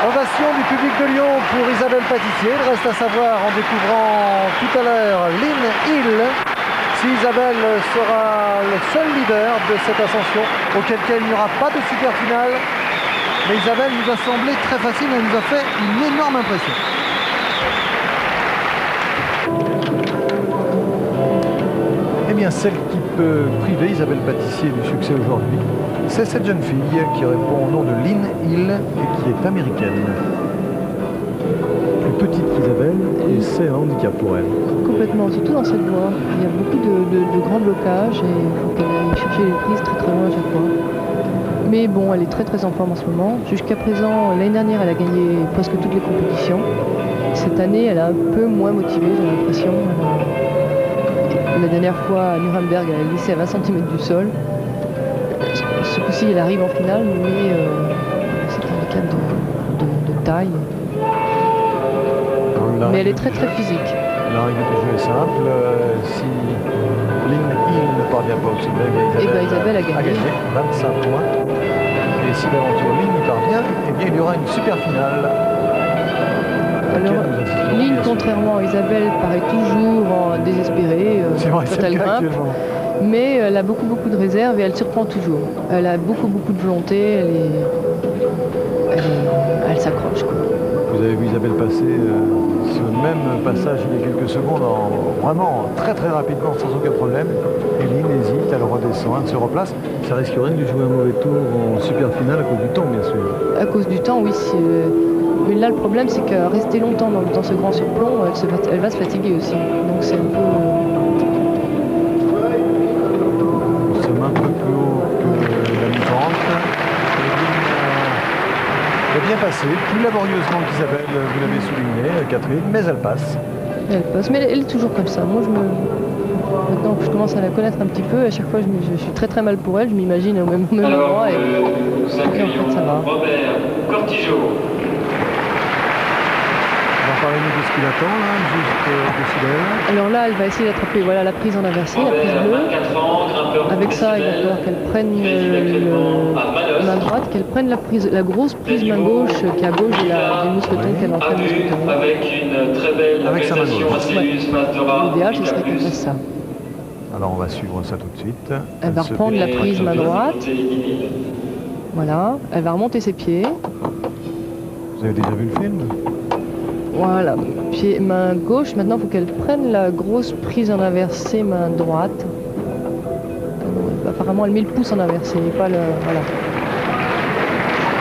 Ovation du public de Lyon pour Isabelle Pâtissier. Il reste à savoir, en découvrant tout à l'heure Lynn Hill, si Isabelle sera le seul leader de cette ascension, auquel cas il n'y aura pas de super finale. Mais Isabelle nous a semblé très facile, elle nous a fait une énorme impression. Eh bien, celle qui peut priver Isabelle Pâtissier du succès aujourd'hui, c'est cette jeune fille qui répond au nom de Lynn Hill et qui est américaine. Plus petite qu'Isabelle, et c'est un handicap pour elle. Complètement, surtout dans cette voie. Il y a beaucoup de grands blocages et il faut qu'elle aille chercher les prises très très loin à chaque fois. Mais bon, elle est très très en forme en ce moment. Jusqu'à présent, l'année dernière, elle a gagné presque toutes les compétitions. Cette année, elle est un peu moins motivée, j'ai l'impression. La dernière fois, à Nuremberg, elle a glissé à 20 cm du sol. Ce coup-ci, elle arrive en finale, mais c'est un handicap de taille. Mais elle est très très physique. La règle du jeu est simple. Si Lynn Hill ne parvient pas au sommet, Isabelle a gagné 25 points. Et si l'aventure Lynn y parvient, eh bien, il y aura une super finale. Alors, Lynn, contrairement à Isabelle, paraît toujours désespérée quand elle grimpe. Mais elle a beaucoup de réserve et elle surprend toujours. Elle a beaucoup de volonté, elle s'accroche. Vous avez vu Isabelle passer sur le même passage il y a quelques secondes, vraiment très rapidement, sans aucun problème. Et Lynn hésite, elle redescend, elle se replace. Ça risquerait de lui jouer un mauvais tour en super finale à cause du temps, bien sûr. À cause du temps, oui. Mais là, le problème, c'est qu'à rester longtemps dans ce grand surplomb, elle va se fatiguer aussi. Donc c'est un peu... Nous sommes un peu plus haut que la mi-pente. Elle est bien passée, plus laborieusement qu'Isabelle, vous l'avez souligné, Catherine, mais elle passe. Elle passe, mais elle est toujours comme ça. Moi, maintenant que je commence à la connaître un petit peu, à chaque fois, je suis très mal pour elle. Je m'imagine au même endroit et en fait, ça va. Robert Cortijo. parlez-nous de ce qu'il attend là, juste au-dessus d'elle. Alors là, elle va essayer d'attraper voilà, la prise en inversé, la prise bleue. Avec ça, il va falloir qu'elle prenne main droite, qu'elle prenne la grosse prise main gauche qui est à gauche du mousqueton qu'elle est en train de mousquetonner. Avec sa main gauche. L'idéal, ce serait qu'elle fasse ça. Alors on va suivre ça tout de suite. Elle va reprendre la prise main droite. Voilà, elle va remonter ses pieds. Vous avez déjà vu le film? Voilà, pied, main gauche. Maintenant, il faut qu'elle prenne la grosse prise en inversé, main droite. Apparemment, elle met le pouce en inversé, pas le... Voilà.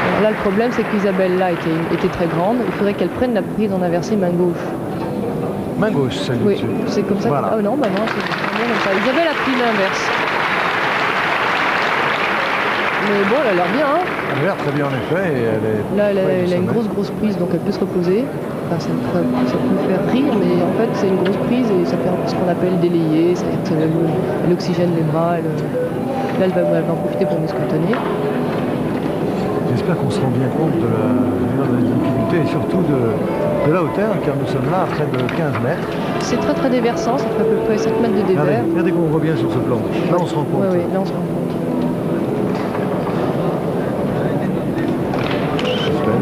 Alors là, le problème, c'est qu'Isabelle, là, était très grande. Il faudrait qu'elle prenne la prise en inversé, main gauche. Main gauche, celle Oui, dessus. c'est comme ça. Voilà. Ah non, bah non, c'est vraiment comme ça. Isabelle a pris l'inverse. Mais bon, elle a l'air bien, hein. Elle a l'air très bien en effet. Et elle est là, elle près du a une sommet. grosse prise, donc elle peut se reposer. Enfin, ça peut faire rire, mais en fait, c'est une grosse prise et ça fait ce qu'on appelle délayer. C'est-à-dire qu'elle oxygène les bras. Là, elle va en profiter pour mousquetonner. J'espère qu'on se rend bien compte de la difficulté et surtout de la hauteur, car nous sommes là à près de 15 mètres. C'est très déversant, ça fait à peu près 7 mètres de dévers. Regardez qu'on voit bien sur ce plan. Là, on se rend compte. Oui, là, on se rend compte.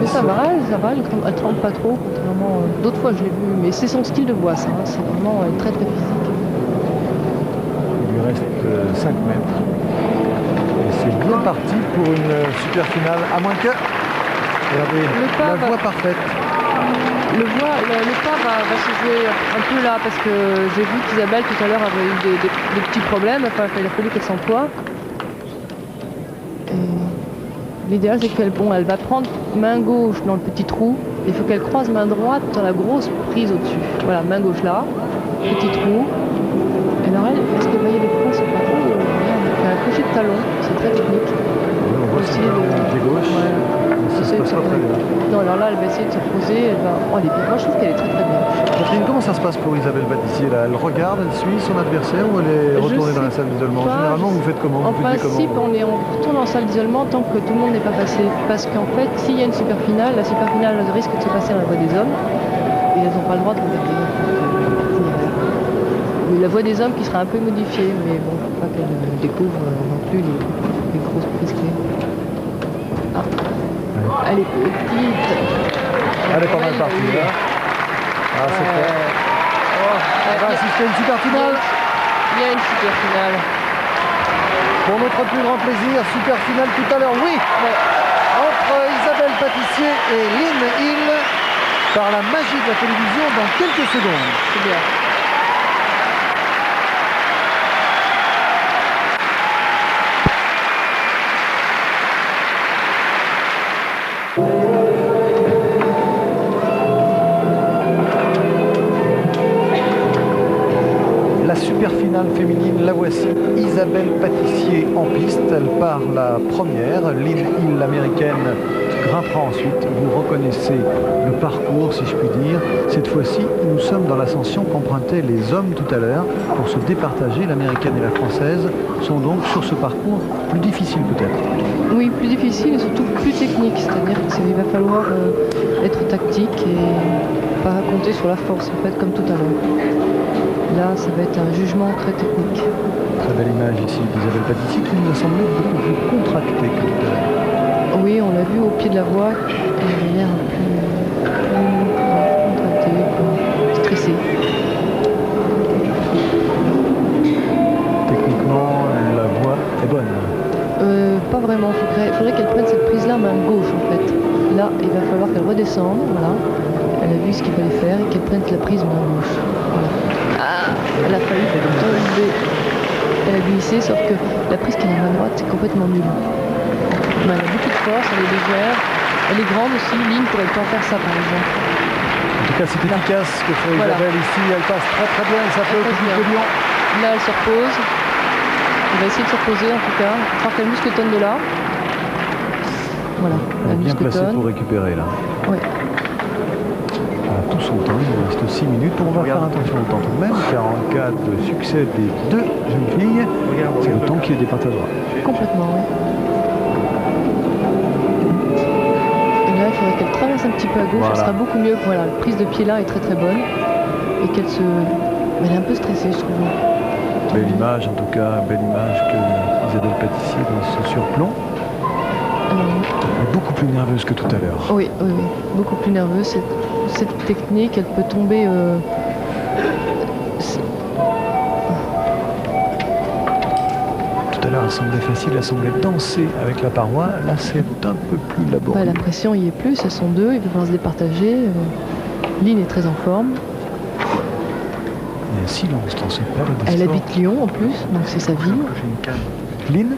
Mais ça va, elle trempe pas trop, contrairement d'autres fois je l'ai vu, mais c'est son style de voix, ça, hein, c'est vraiment très physique. Il lui reste 5 mètres. Et c'est bien parti pour une super finale, à moins que... Regardez, la voie parfaite. Le pas va se jouer un peu là, parce que j'ai vu qu'Isabelle tout à l'heure avait eu des petits problèmes, enfin il a fallu qu'elle s'emploie. L'idéal, c'est qu'elle va prendre main gauche dans le petit trou. Il faut qu'elle croise main droite dans la grosse prise au-dessus. Voilà, main gauche là, petit trou. Et alors elle, est-ce qu'elle va y aller de c'est pas trop. Elle fait un crochet de talon, c'est très technique. Oui, on voit son pied gauche. Ouais. Ça se passe pas très bien. Non, alors là, elle va essayer de se poser. Oh, elle est bien. Moi, je trouve qu'elle est très bien. Catherine, comment ça se passe pour Isabelle Baptissier là? Elle regarde, elle suit son adversaire ou elle est retournée dans la salle d'isolement? Généralement, vous faites comment? En principe, on retourne en salle d'isolement tant que tout le monde n'est pas passé. Parce qu'en fait, s'il y a une super finale, la super finale risque de se passer dans la voie des hommes. Et elles n'ont pas le droit de regarder. Mais la voie des hommes qui sera un peu modifiée. Mais bon, il ne faut pas qu'elle découvre non plus les grosses prises clés. Ah. Elle est petite. Elle est pas mal partie là. Ah, c'est fait. On va assister à une super finale. Il y a une super finale. Pour notre plus grand plaisir, super finale tout à l'heure, oui. Entre Isabelle Baptissier et Lynn Hill, par la magie de la télévision dans quelques secondes. C'est bien. La super finale féminine, la voici. Isabelle Baptissier en piste, elle part la première. Lynn Hill, l'américaine, grimpera ensuite. Vous reconnaissez le parcours, si je puis dire. Cette fois-ci, nous sommes dans l'ascension qu'empruntaient les hommes tout à l'heure pour se départager. L'américaine et la française sont donc sur ce parcours plus difficile peut-être. Oui, plus difficile et surtout plus technique. C'est-à-dire qu'il va falloir être tactique et pas compter sur la force, en fait, comme tout à l'heure. Là, ça va être un jugement très technique. Très belle image ici d'Isabelle Baptissier qui nous a semblé beaucoup plus contractée que tout à l'heure. Oui, on l'a vu au pied de la voie, elle avait l'air un peu contractée, stressée. Techniquement, la voie est bonne. Pas vraiment, il faudrait qu'elle prenne cette prise-là main gauche en fait. Là, il va falloir qu'elle redescende, voilà. Elle a vu ce qu'il fallait faire et qu'elle prenne la prise main gauche. Voilà. Ah, elle a failli tomber. Elle a glissé, sauf que la prise qu'elle a main droite, c'est complètement nul. Mais elle a beaucoup de force, elle est légère, elle est grande aussi, Lynn pourrait pas faire ça par exemple. En tout cas, c'est efficace ce que fait Isabelle ici. Elle passe très bien et ça fait au public de Lyon. Là, elle se repose. Elle va essayer de se reposer en tout cas. Il va falloir qu'elle mousquetonne de là. Voilà, elle est bien placée pour récupérer là. Oui. Tout son temps, il nous reste 6 minutes. On va faire attention au temps tout de même, car en cas de succès des deux jeunes filles, c'est le temps qui les départagera. Complètement, oui. Et là, il il faudrait qu'elle traverse un petit peu à gauche, Voilà. ça sera beaucoup mieux. Voilà, la prise de pied là est très très bonne. Et qu'elle se... Mais elle est un peu stressée, je trouve. Belle image, en tout cas, belle image que Isabelle Pâtissier dans ce surplomb. Alors, Elle est beaucoup plus nerveuse que tout à l'heure. oui, oui, oui, beaucoup plus nerveuse. Cette technique, elle peut tomber... Tout à l'heure, elle semblait facile, elle semblait danser avec la paroi. Là, c'est un peu plus laborieux. la pression y est plus, elles sont deux, il va falloir se départager. Lynn est très en forme. Il y a un silence dans cette période Elle d'histoire. habite Lyon en plus, donc c'est sa ville. Lynn?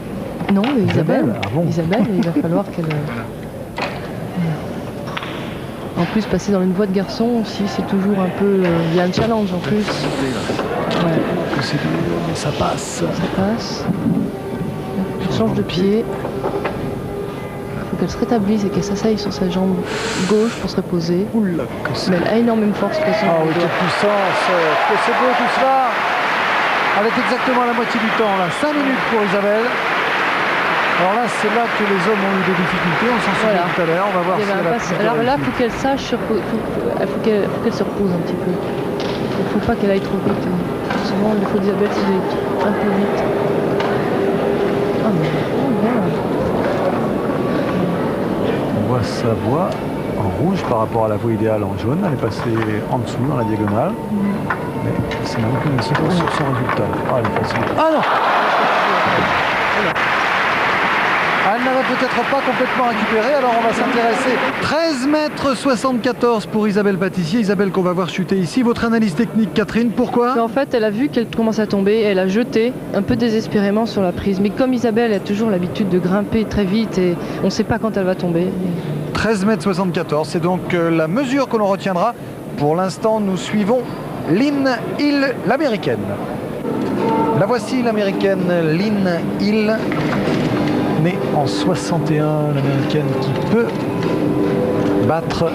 Non, mais Isabelle. Ah bon. Isabelle, il va falloir qu'elle... En plus, passer dans une voie de garçon aussi, c'est toujours un peu... Il y a un challenge en plus. Ouais, Que c'est dur, mais ça passe. ça passe. Elle change de pied. Il faut qu'elle se rétablisse et qu'elle s'asseye sur sa jambe gauche pour se reposer. Oula, que c'est... Mais elle a énormément de force. De toute façon, Ah oui, elle doit- quelle puissance, que c'est beau tout cela. Avec exactement la moitié du temps, là, 5 minutes pour Isabelle. Alors là, c'est là que les hommes ont eu des difficultés, on s'en souvient Voilà. tout à l'heure, on va voir Il y si avait elle un a passe- plus de Alors là, il réussite. faut qu'elle sache, faut qu'elle se repose un petit peu. Il ne faut pas qu'elle aille trop vite. Souvent, le défaut d'Isabelle, c'est d'aller un peu vite. Ah, mais bien. On voit sa voie en rouge par rapport à la voie idéale en jaune, elle est passée en dessous, dans la diagonale. Mais c'est même plus une séquence sur son résultat. Ah, elle est facile. Ah non! Elle n'avait peut-être pas complètement récupéré, alors on va s'intéresser. 13 mètres 74 pour Isabelle Pâtissier. Isabelle qu'on va voir chuter ici. Votre analyse technique, Catherine, pourquoi? Mais en fait, elle a vu qu'elle commence à tomber, elle a jeté un peu désespérément sur la prise. Mais comme Isabelle a toujours l'habitude de grimper très vite et on ne sait pas quand elle va tomber. 13 mètres 74, c'est donc la mesure que l'on retiendra. Pour l'instant, nous suivons Lynn Hill, l'américaine. La voici, l'américaine Lynn Hill, née en 61, l'américaine qui peut battre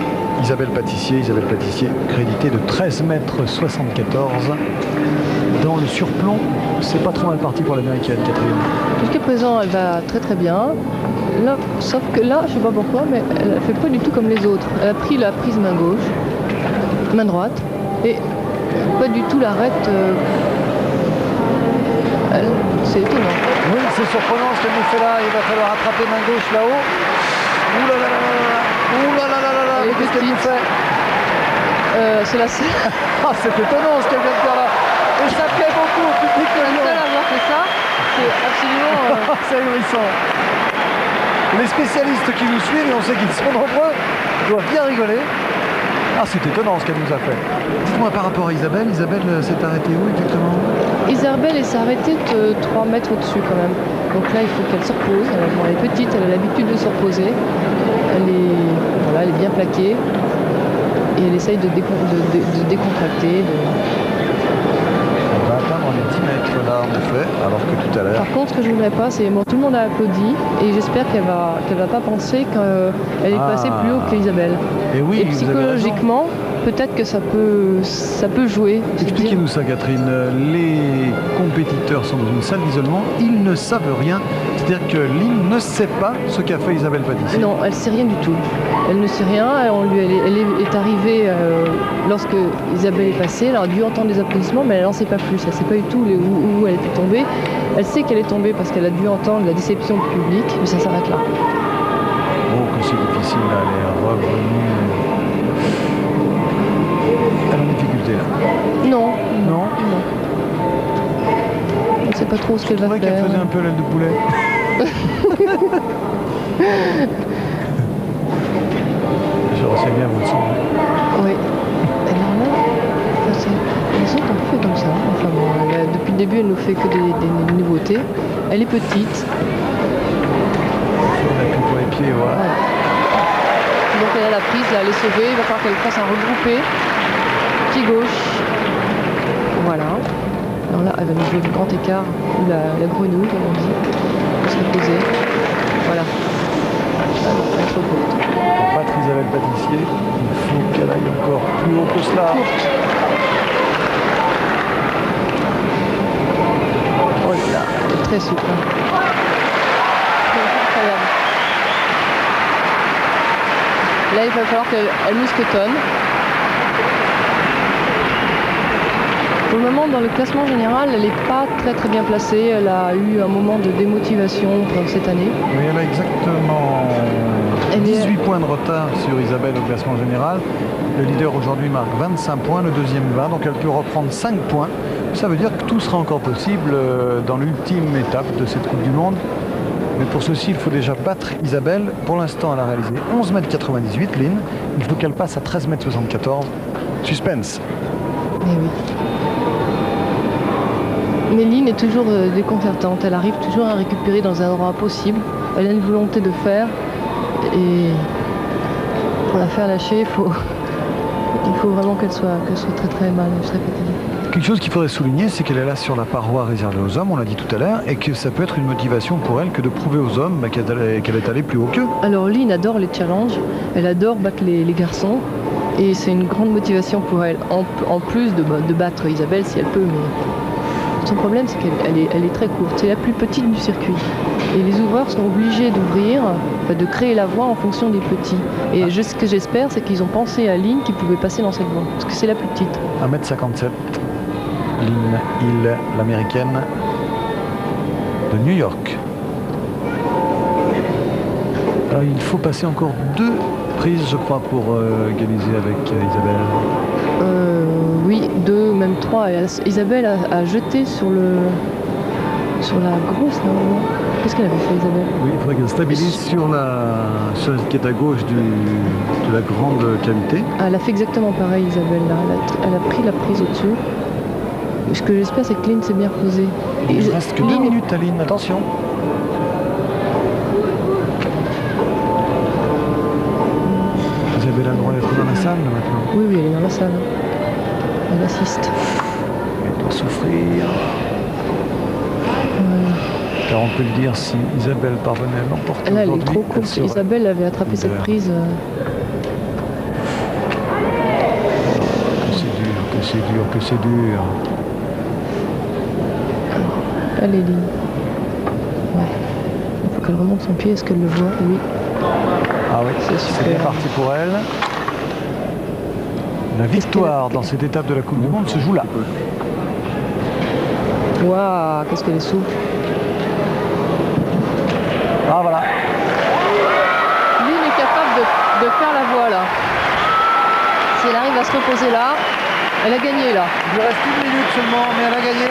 Isabelle Pâtissier. Isabelle Pâtissier créditée de 13 mètres 74 dans le surplomb. C'est pas trop mal parti pour l'américaine, Catherine. Jusqu'à présent, elle va très très bien. Là, sauf que là, je ne sais pas pourquoi, mais elle ne fait pas du tout comme les autres. Elle a pris la prise main gauche, main droite, et pas du tout l'arrête. C'est étonnant. Oui, c'est surprenant ce qu'elle nous fait là. Il va falloir attraper main gauche là-haut. Ouh là là là là là. Ouh là là là là là. Elle est Qu'est-ce qu'elle nous petite. fait? C'est la seule, Ah, c'est étonnant ce qu'elle vient de faire là. Et ça plaît beaucoup au public de la Lyon. seule à avoir fait ça. C'est absolument... C'est ahurissant. Les spécialistes qui nous suivent, et on sait qu'ils sont nombreux, doivent bien rigoler. Ah, c'est étonnant ce qu'elle nous a fait. Dites-moi par rapport à Isabelle, Isabelle s'est arrêtée où exactement? Isabelle s'est arrêtée de 3 mètres au-dessus quand même. Donc là, il faut qu'elle se repose. Elle est petite, elle a l'habitude de se reposer. Elle est bien plaquée. Et elle essaye de décontracter. On va atteindre les 10 mètres là en effet, alors que tout à l'heure. Par contre, ce que je ne voudrais pas, c'est... Bon, tout le monde a applaudi. Et j'espère qu'elle va pas penser qu'elle est passée plus haut qu'Isabelle. Et oui, Et vous avez raison. psychologiquement, peut-être que ça peut jouer. Expliquez-nous ça, Catherine. Les compétiteurs sont dans une salle d'isolement, ils ne savent rien. C'est-à-dire que Lynn ne sait pas ce qu'a fait Isabelle Pâtissier. Non, elle ne sait rien du tout. Elle ne sait rien. Elle est arrivée lorsque Isabelle est passée. Elle a dû entendre des applaudissements, mais elle n'en sait pas plus. Elle ne sait pas du tout où elle était tombée. Elle sait qu'elle est tombée parce qu'elle a dû entendre la déception du public, mais ça s'arrête là. Oh, que c'est difficile, là, elle est revenue. Elle est en difficulté là. Non. Non. On ne sait pas trop ce qu'elle C'est va vrai faire. qu'elle faisait un peu l'aile de poulet. Je ressens bien votre son. Oui. Alors là, les autres ont fait comme ça. Enfin, bon, depuis le début, elle nous fait que des nouveautés. Elle est petite. On a pu pour les pieds, voilà. Voilà. Donc elle a la prise, là, elle est sauvée. Il va falloir qu'elle fasse un regroupé. Pied gauche. Voilà. Alors là, elle va nous jouer le grand écart, ou la grenouille, comme on dit. Elle va se reposer. Voilà. Ah non, elle est trop courte. Pour battre Isabelle Pâtissier, il faut qu'elle aille encore plus haut que cela. Oh là, elle est très souple. Hein. C'est incroyable. Là, il va falloir qu'elle musquetonne. Pour le moment, dans le classement général, elle n'est pas très bien placée. Elle a eu un moment de démotivation cette année. Oui, elle a exactement 18 points de retard sur Isabelle au classement général. Le leader aujourd'hui marque 25 points, le deuxième 20, donc elle peut reprendre 5 points. Ça veut dire que tout sera encore possible dans l'ultime étape de cette Coupe du Monde. Mais pour ceci, il faut déjà battre Isabelle. Pour l'instant, elle a réalisé 11,98 m, Lynn. Il faut qu'elle passe à 13,74 m. Suspense. Eh oui. Mais Lynn est toujours déconcertante. Elle arrive toujours à récupérer dans un endroit impossible. Elle a une volonté de faire. Et pour la faire lâcher, il faut vraiment qu'elle soit très mal, très fatiguée. Quelque chose qu'il faudrait souligner, c'est qu'elle est là sur la paroi réservée aux hommes, on l'a dit tout à l'heure, et que ça peut être une motivation pour elle que de prouver aux hommes qu'elle est allée plus haut qu'eux. Alors Lynn adore les challenges, elle adore battre les garçons, et c'est une grande motivation pour elle, en plus de battre Isabelle si elle peut, mais son problème c'est qu'elle est très courte, c'est la plus petite du circuit. Et les ouvreurs sont obligés d'ouvrir, de créer la voie en fonction des petits. Et ce que j'espère, c'est qu'ils ont pensé à Lynn qui pouvait passer dans cette voie, parce que c'est la plus petite. 1,57 m. Lynn Hill, l'américaine de New York. Alors, il faut passer encore 2 prises, je crois, pour égaliser avec Isabelle. Oui, 2, même 3. Isabelle a jeté sur la grosse normalement. Qu'est-ce qu'elle avait fait, Isabelle? Oui, il faudrait qu'elle stabilise sur celle qui est à gauche de la grande cavité. Elle a fait exactement pareil, Isabelle. Là. Elle a pris la prise au-dessus. Ce que j'espère, c'est que Lynn s'est bien reposée. Il ne reste que 2 minutes à Lynn, attention. Isabelle a le droit d'être dans la salle là, maintenant. Oui, elle est dans la salle. Elle assiste. Elle doit souffrir. Car on peut le dire, si Isabelle parvenait à l'emporter là, elle est aujourd'hui, trop courte. Isabelle avait attrapé cette prise. Que c'est dur. Allez, Lynn. Ouais. Il faut qu'elle remonte son pied. Est-ce qu'elle le voit? Oui. Ah oui, c'est bien parti pour elle. La victoire dans cette étape de la Coupe du Monde se joue là. Waouh, qu'est-ce qu'elle est souple. Ah voilà. Lynn est capable de faire la voie là. Si elle arrive à se reposer là, elle a gagné là. Il lui reste 1 minute seulement, mais elle a gagné.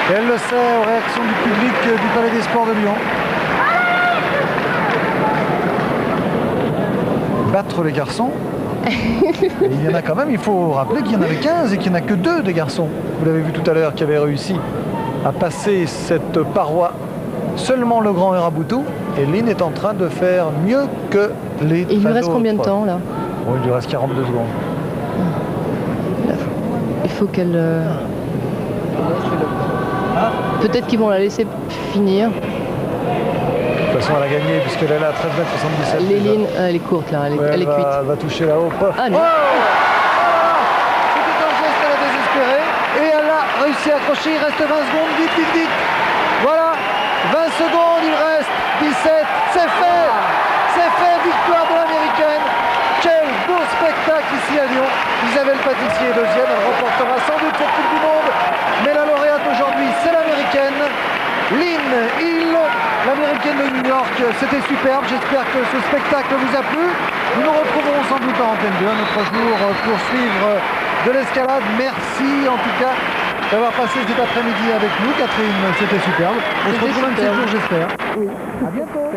Et elle le sait aux réactions du public du Palais des Sports de Lyon. Battre les garçons. Et il y en a quand même, il faut rappeler qu'il y en avait 15 et qu'il n'y en a que 2 des garçons. Vous l'avez vu tout à l'heure, qui avaient réussi à passer cette paroi. Seulement le grand Eraboutou. Et Lynn est en train de faire mieux que les. Et il lui reste combien de temps là? Bon, il lui reste 42 secondes. Il faut qu'elle... Peut-être qu'ils vont la laisser finir. De toute façon, elle a gagné puisqu'elle est là à 13,77 m. Lynn, elle est courte là, elle est cuite. Elle va toucher là-haut. Ah non. C'était un geste à la désespérée. Et elle a réussi à accrocher. Il reste 20 secondes. Vite. Voilà. 20 secondes, il reste 17. C'est fait. C'est fait. Victoire de l'américaine. Quel beau spectacle ici à Lyon. Isabelle Patissier est deuxième. Elle remportera sans doute cette Coupe du Monde. Mais la lauréate aujourd'hui, c'est l'américaine Lynn Hill, l'américaine de New York. C'était superbe. J'espère que ce spectacle vous a plu. Nous nous retrouverons sans doute en Antenne 2 un autre jour pour suivre de l'escalade. Merci en tout cas d'avoir passé cet après-midi avec nous. Catherine, c'était superbe. On se retrouve un petit jour, j'espère. Oui. À bientôt.